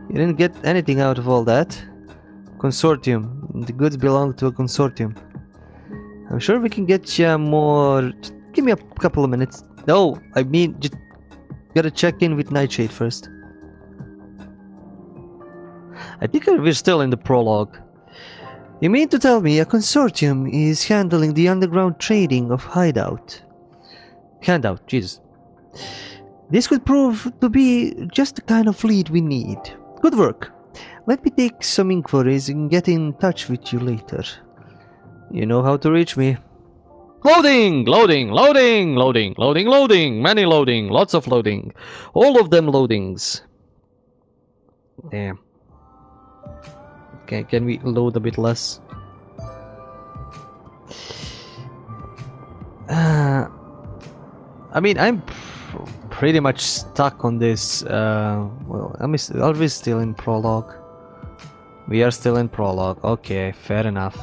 You didn't get anything out of all that. Consortium. The goods belong to a consortium. I'm sure we can get you more. Just give me a couple of minutes. No, I mean, just gotta check in with Nightshade first. I think we're still in the prologue. You mean to tell me a consortium is handling the underground trading of Handout, Jesus. This could prove to be just the kind of fleet we need. Good work. Let me take some inquiries and get in touch with you later. You know how to reach me. Loading! Loading! Loading! Loading! Loading! Loading! Many loading! Lots of loading! All of them loadings. Damn. Okay, can we load a bit less? I mean, I'm pretty much stuck on this. Well, are we still in prologue? We are still in prologue. Okay, fair enough.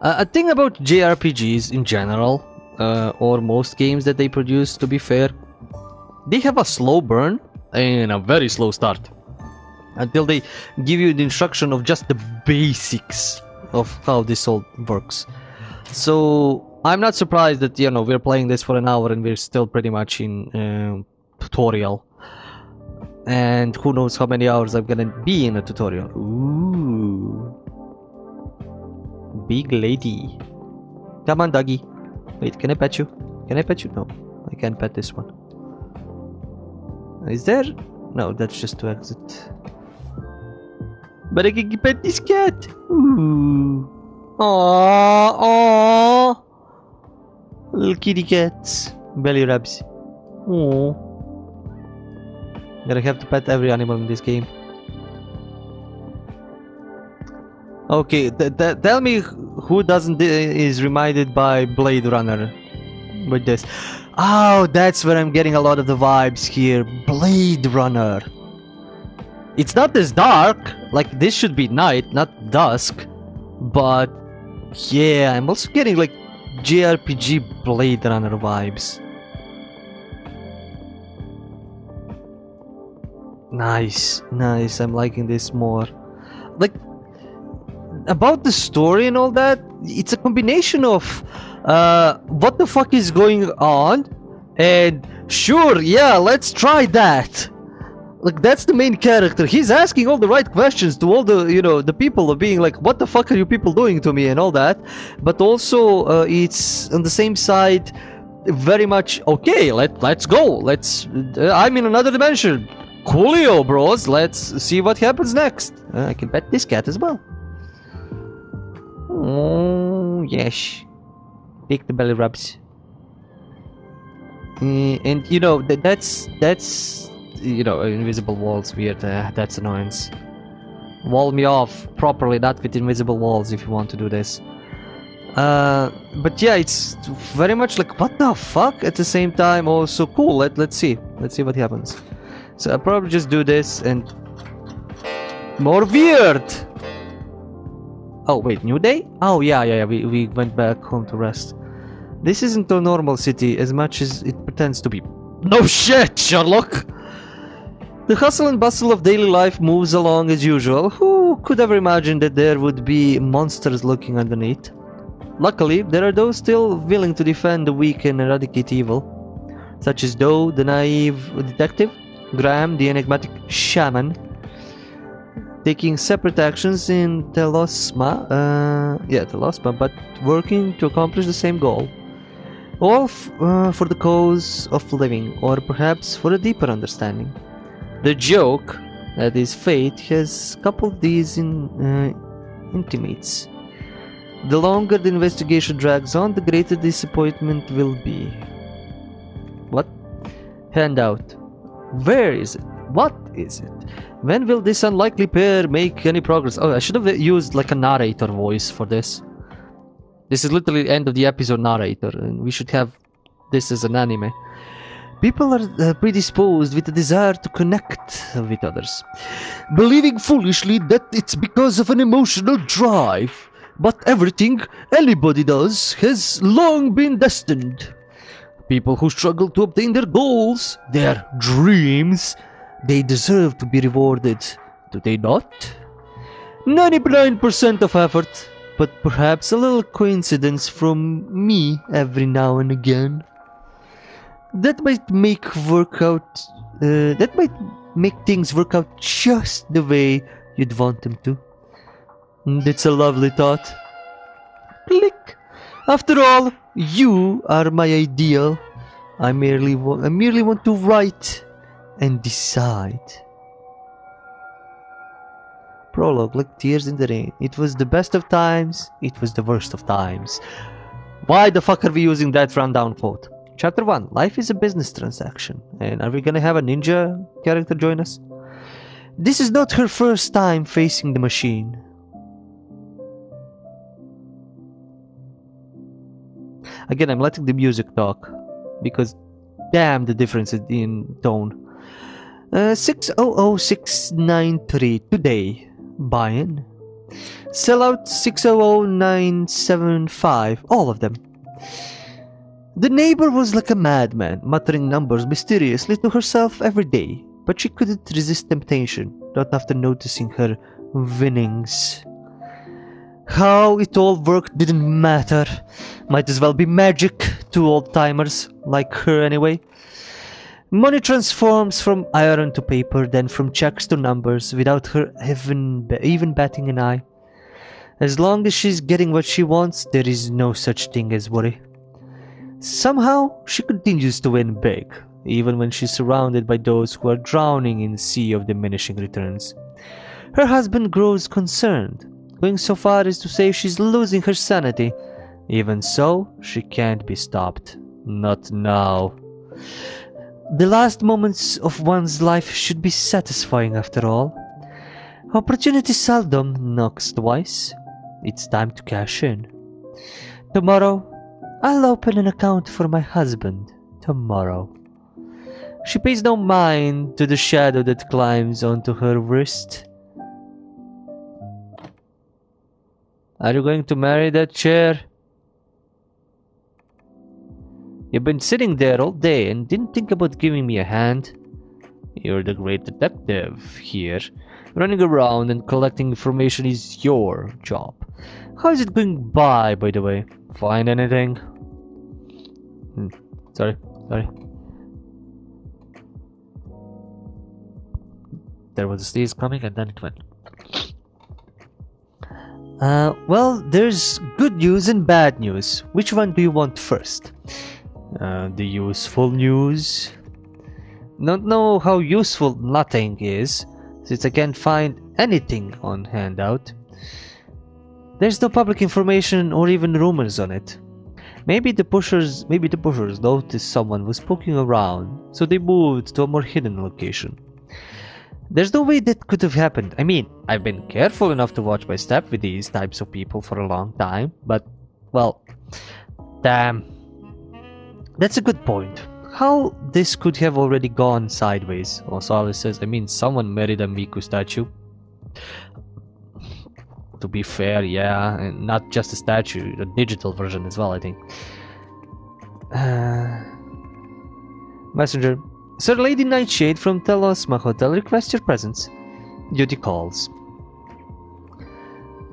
A thing about JRPGs in general, or most games that they produce, to be fair, they have a slow burn and a very slow start. Until they give you the instruction of just the basics of how this all works. So I'm not surprised that, you know, we're playing this for an hour and we're still pretty much in tutorial. And who knows how many hours I'm gonna be in a tutorial. Ooh. big lady. Come on, doggy. Wait, can I pet you? Can I pet you? No, I can't pet this one. Is there? No, that's just to exit. But I can pet this cat. Ooh. Aww, aww. Little kitty cats. Belly rubs. Aww. Gotta have to pet every animal in this game. Okay, tell me who doesn't is reminded by Blade Runner with this. Oh, that's where I'm getting a lot of the vibes here. Blade Runner. It's not this dark. Like, this should be night, not dusk. But yeah, I'm also getting like JRPG Blade Runner vibes. Nice, nice. I'm liking this more. Like, about the story and all that, it's a combination of what the fuck is going on, and sure, yeah, let's try that. Like, that's the main character. He's asking all the right questions to all the, you know, the people of being like, what the fuck are you people doing to me and all that. But also, it's on the same side, very much, okay, let's go. I'm in another dimension. Coolio, bros. Let's see what happens next. I can pet this cat as well. Oh, yes. Take the belly rubs. And, you know, that's you know, invisible walls weird. That's annoyance. Wall me off properly, not with invisible walls if you want to do this. But yeah, it's very much like, what the fuck? At the same time, also cool. Let's see what happens. So I'll probably just do this and more weird. Oh wait, new day? Oh yeah. We went back home to rest. This isn't a normal city as much as it pretends to be. No shit, Sherlock! The hustle and bustle of daily life moves along as usual. Who could ever imagine that there would be monsters lurking underneath? Luckily, there are those still willing to defend the weak and eradicate evil, such as Doe, the naive detective, Graham, the enigmatic shaman, taking separate actions in Telosma, but working to accomplish the same goal. All for the cause of living, or perhaps for a deeper understanding. The joke, that is fate, has coupled these intimates. The longer the investigation drags on, the greater disappointment will be. What? Handout. Where is it? What is it? When will this unlikely pair make any progress? Oh, I should have used like a narrator voice for this. This is literally the end of the episode narrator, and we should have this as an anime. People are predisposed with a desire to connect with others, believing foolishly that it's because of an emotional drive. But everything anybody does has long been destined. People who struggle to obtain their goals, their dreams, they deserve to be rewarded, do they not? 99% of effort, but perhaps a little coincidence from me every now and again. That might make things work out just the way you'd want them to. That's a lovely thought. Click. After all, you are my ideal. I merely want to write and decide. Prologue, like tears in the rain. It was the best of times, it was the worst of times. Why the fuck are we using that rundown quote? Chapter 1, life is a business transaction. And are we gonna have a ninja character join us? This is not her first time facing the machine. Again, I'm letting the music talk, because damn the difference in tone. 600693 today. Buy-in. Sellout 600975. All of them. The neighbor was like a madman, muttering numbers mysteriously to herself every day, but she couldn't resist temptation, not after noticing her winnings. How it all worked didn't matter. Might as well be magic to old-timers, like her anyway. Money transforms from iron to paper, then from checks to numbers, without her even batting an eye. As long as she's getting what she wants, there is no such thing as worry. Somehow, she continues to win big, even when she's surrounded by those who are drowning in a sea of diminishing returns. Her husband grows concerned, going so far as to say she's losing her sanity. Even so, she can't be stopped. Not now. The last moments of one's life should be satisfying after all. Opportunity seldom knocks twice. It's time to cash in. Tomorrow, I'll open an account for my husband. Tomorrow. She pays no mind to the shadow that climbs onto her wrist. Are you going to marry that chair? You've been sitting there all day and didn't think about giving me a hand. You're the great detective here. Running around and collecting information is your job. How is it going by the way? Find anything? Sorry. There was a sneeze coming and then it went. Well, there's good news and bad news. Which one do you want first? The useful news. Don't know how useful nothing is, since I can't find anything on handout. There's no public information or even rumors on it. Maybe the pushers noticed someone was poking around, so they moved to a more hidden location. There's no way that could have happened. I mean, I've been careful enough to watch my step with these types of people for a long time, but, well, damn. That's a good point. How this could have already gone sideways. Also, Alice says, I mean, someone married a Miku statue. To be fair, yeah, and not just a statue, a digital version as well, I think. Messenger. Sir Lady Nightshade from Telosma Hotel requests your presence. Duty calls.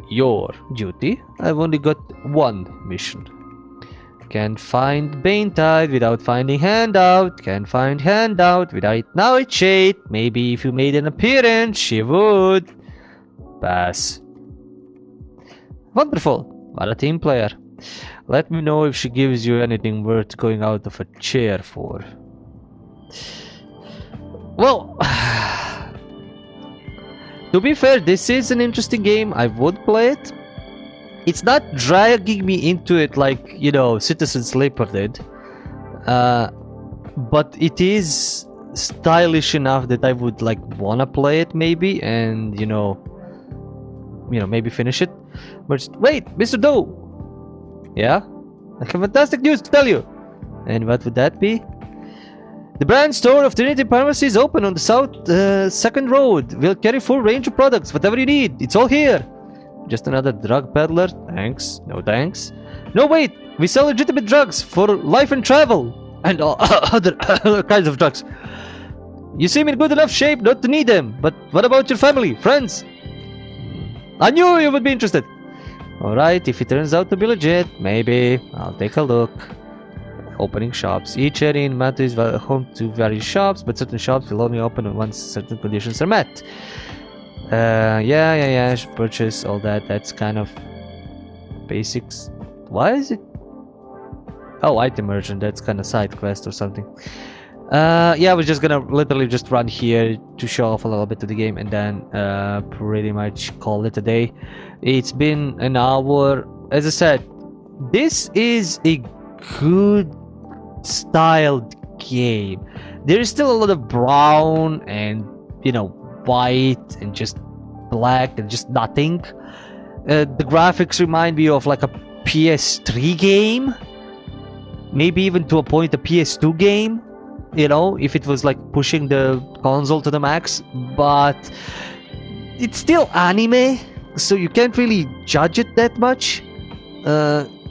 Your duty? I've only got one mission. Can't find Banetide without finding Handout. Can't find Handout without Nightshade. Maybe if you made an appearance, she would. Pass. Wonderful. What a team player. Let me know if she gives you anything worth going out of a chair for. Well, to be fair, this is an interesting game. I would play it. It's not dragging me into it like, you know, Citizen Sleeper did. But it is stylish enough that I would like wanna play it maybe and you know maybe finish it. But wait, Mr. Doe! Yeah? I have fantastic news to tell you! And what would that be? The brand store of Trinity Pharmacy is open on the South 2nd Road. We'll carry full range of products, whatever you need. It's all here. Just another drug peddler? Thanks. No thanks. No, wait! We sell legitimate drugs for life and travel. And other kinds of drugs. You seem in good enough shape not to need them. But what about your family, friends? I knew you would be interested. Alright, if it turns out to be legit, maybe. I'll take a look. Opening shops. Each area in Mato is home to various shops, but certain shops will only open once certain conditions are met. Yeah. Purchase, all that. That's kind of basics. Why is it? Oh, item merchant. That's kind of side quest or something. Yeah, I was just gonna literally just run here to show off a little bit of the game and then pretty much call it a day. It's been an hour. As I said, this is a good styled game. There is still a lot of brown and white and just black and just nothing. The graphics remind me of like a PS3 game, maybe even to a point a PS2 game, if it was like pushing the console to the max, but it's still anime, so you can't really judge it that much.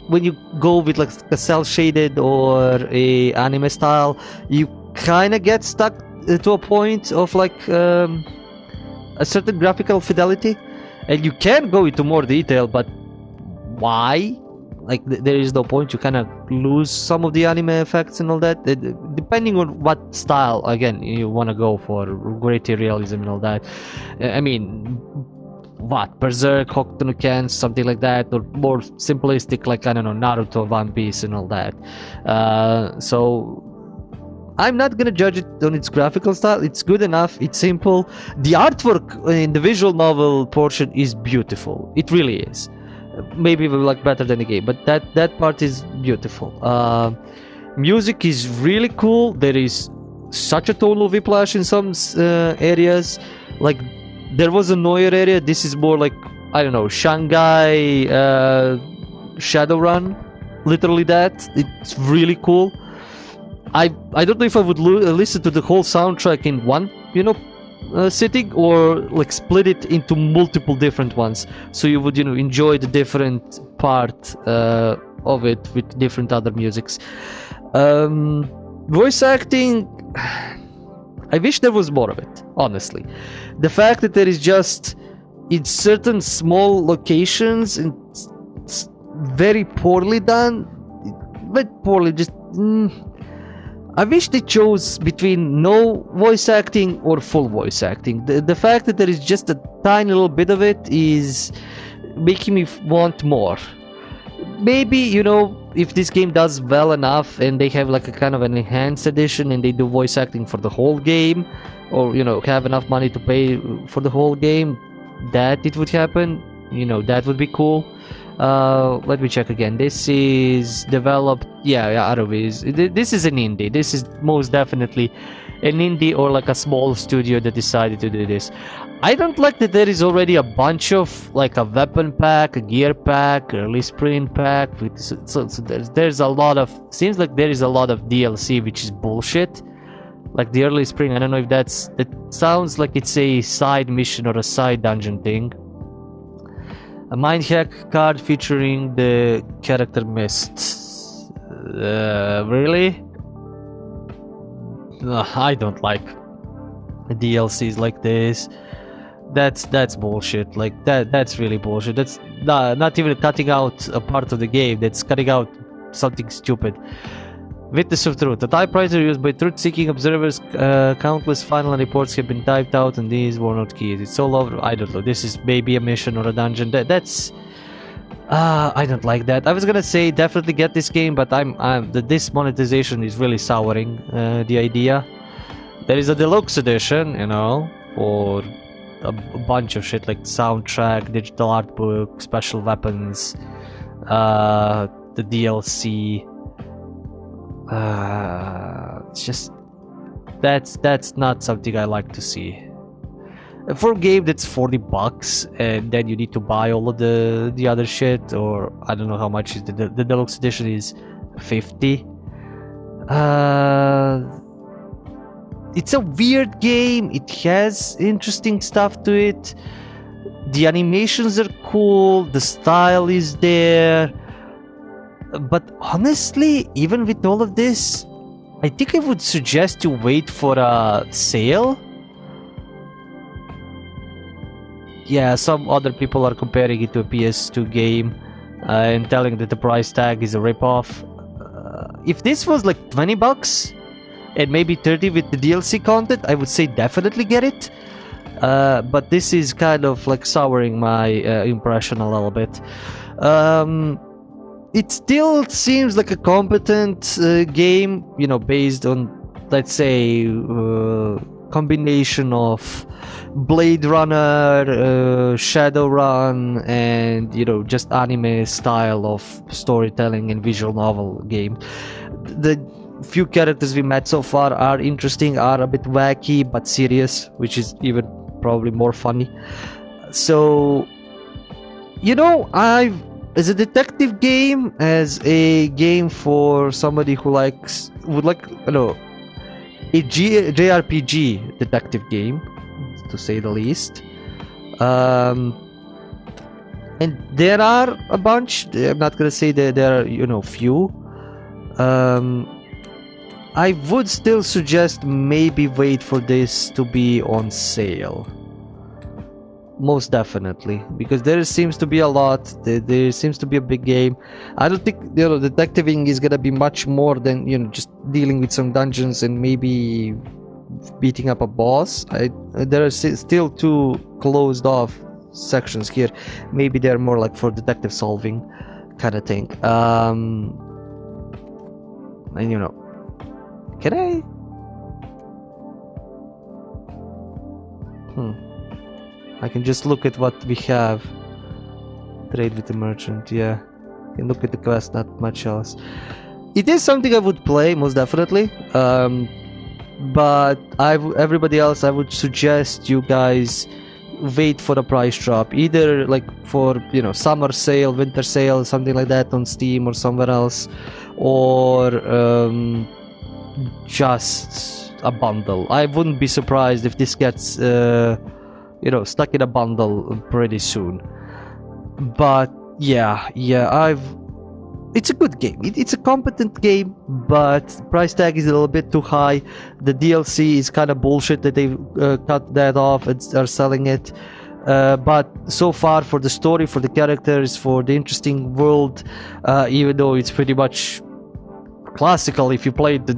When you go with like a cel shaded or a anime style, you kind of get stuck to a point of like a certain graphical fidelity, and you can go into more detail, but why? Like there is no point. You kind of lose some of the anime effects and all that, depending on what style again you want to go for, greater realism and all that. I mean, what, Berserk, Hokuto no Ken, something like that, or more simplistic, like, I don't know, Naruto, One Piece, and all that. So I'm not gonna judge it on its graphical style. It's good enough. It's simple. The artwork in the visual novel portion is beautiful. It really is. Maybe even like better than the game, but that part is beautiful. Music is really cool. There is such a tonal whiplash in some areas. Like there was a Noir area. This is more like, I don't know, Shanghai Shadowrun. Literally that. It's really cool. I don't know if I would listen to the whole soundtrack in one, sitting, or like split it into multiple different ones, so you would enjoy the different part of it with different other musics. Voice acting, I wish there was more of it, honestly. The fact that there is just in certain small locations and it's very poorly done, but poorly, just I wish they chose between no voice acting or full voice acting. The fact that there is just a tiny little bit of it is making me want more. Maybe, if this game does well enough and they have like a kind of an enhanced edition and they do voice acting for the whole game, or, have enough money to pay for the whole game, that it would happen, that would be cool. Let me check again. This is developed, Aravis. This is an indie. This is most definitely an indie or like a small studio that decided to do this. I don't like that there is already a bunch of like a weapon pack, a gear pack, early sprint pack. So there's a lot of, seems like there is a lot of DLC, which is bullshit. Like the early sprint, I don't know if that sounds like it's a side mission or a side dungeon thing. A mind hack card featuring the character Mist. Really? I don't like DLCs like this. That's bullshit. Like that's really bullshit. That's not even cutting out a part of the game. That's cutting out something stupid. Witness of Truth. The typewriter used by truth-seeking observers. Countless final reports have been typed out, and these were not keys. It's all over. I don't know. This is maybe a mission or a dungeon. That's. I don't like that. I was gonna say definitely get this game, but this monetization is really souring the idea. There is a deluxe edition, for a bunch of shit like soundtrack, digital art book, special weapons, the DLC. It's just that's not something I like to see. For a game that's $40 and then you need to buy all of the other shit, or I don't know how much is the deluxe edition is, 50. It's a weird game. It has interesting stuff to it. The animations are cool. The style is there. But honestly, even with all of this, I think I would suggest you wait for a sale. Yeah, some other people are comparing it to a PS2 game and telling that the price tag is a ripoff. If this was like $20 and maybe 30 with the DLC content, I would say definitely get it. But this is kind of like souring my impression a little bit. It still seems like a competent game, based on, let's say, combination of Blade Runner, Shadowrun, and just anime style of storytelling and visual novel game. The few characters we met so far are interesting, are a bit wacky but serious, which is even probably more funny. So, as a detective game, as a game for somebody who would like, a JRPG detective game, to say the least. And there are a bunch. I'm not gonna say that there are, few. I would still suggest maybe wait for this to be on sale. Most definitely, because there seems to be a lot. There seems to be a big game. I don't think detectiving is gonna be much more than just dealing with some dungeons and maybe beating up a boss. There are still two closed off sections here. Maybe they're more like for detective solving kind of thing. And you know, can I? I can just look at what we have. Trade with the merchant, yeah. Can look at the quest, not much else. It is something I would play, most definitely. But everybody else, I would suggest you guys wait for the price drop. Either like for, you know, summer sale, winter sale, something like that on Steam or somewhere else. Or just a bundle. I wouldn't be surprised if this gets, you know, stuck in a bundle pretty soon. But yeah, it's a good game. It's a competent game, but the price tag is a little bit too high. The DLC is kind of bullshit that they cut that off and are selling it. But so far, for the story, for the characters, for the interesting world, even though it's pretty much classical, if you played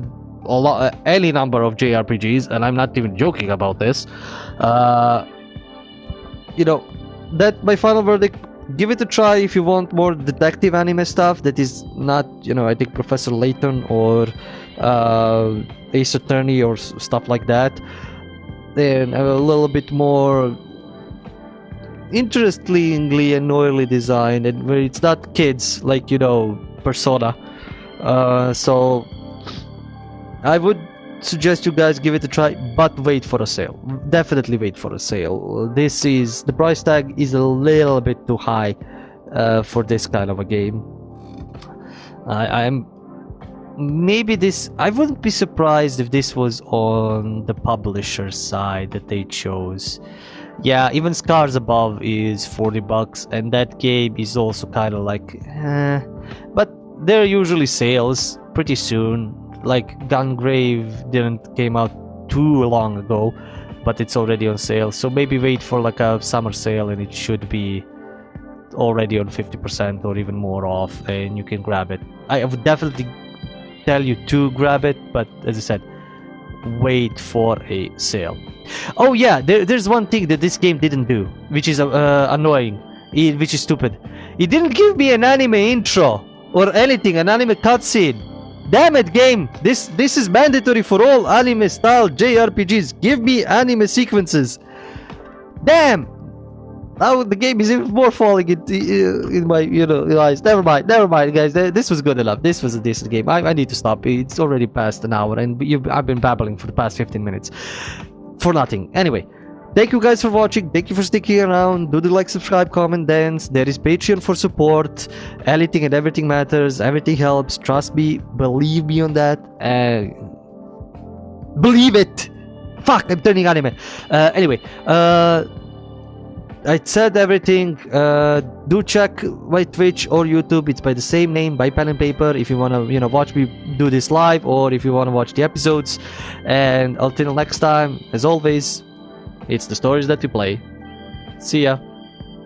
any number of JRPGs, and I'm not even joking about this, you know, that my final verdict. Give it a try if you want more detective anime stuff that is not, you know, I think Professor Layton or Ace Attorney or stuff like that. Then a little bit more interestingly and noirly designed, and where it's not kids like, you know, Persona. So I would suggest you guys give it a try, but wait for a sale. Definitely wait for a sale. The price tag is a little bit too high for this kind of a game. I wouldn't be surprised if this was on the publisher's side that they chose. Yeah, even Scars Above is $40, and that game is also kind of like, but they're usually sales pretty soon. Like Gungrave didn't came out too long ago, but it's already on sale. So maybe wait for like a summer sale, and it should be already on 50% or even more off, and you can grab it. I would definitely tell you to grab it, but as I said, wait for a sale. Oh yeah, there's one thing that this game didn't do, which is annoying, which is stupid. It didn't give me an anime intro or anything, an anime cutscene. Damn it, game! This is mandatory for all anime style JRPGs. Give me anime sequences. Damn! Now the game is even more falling in my, you know, eyes. Never mind, guys. This was good enough. This was a decent game. I need to stop. It's already past an hour, and I've been babbling for the past 15 minutes for nothing. Anyway. Thank you guys for watching. Thank you for sticking around. Do the like, subscribe, comment, dance. There is Patreon for support. Anything and everything matters. Everything helps. Trust me. Believe me on that. Believe it. Fuck, I'm turning anime. Anyway, I said everything. Do check my Twitch or YouTube. It's by the same name, by Pen and Paper. If you wanna, you know, watch me do this live, or if you wanna watch the episodes. And until next time, as always, it's the stories that we play. See ya.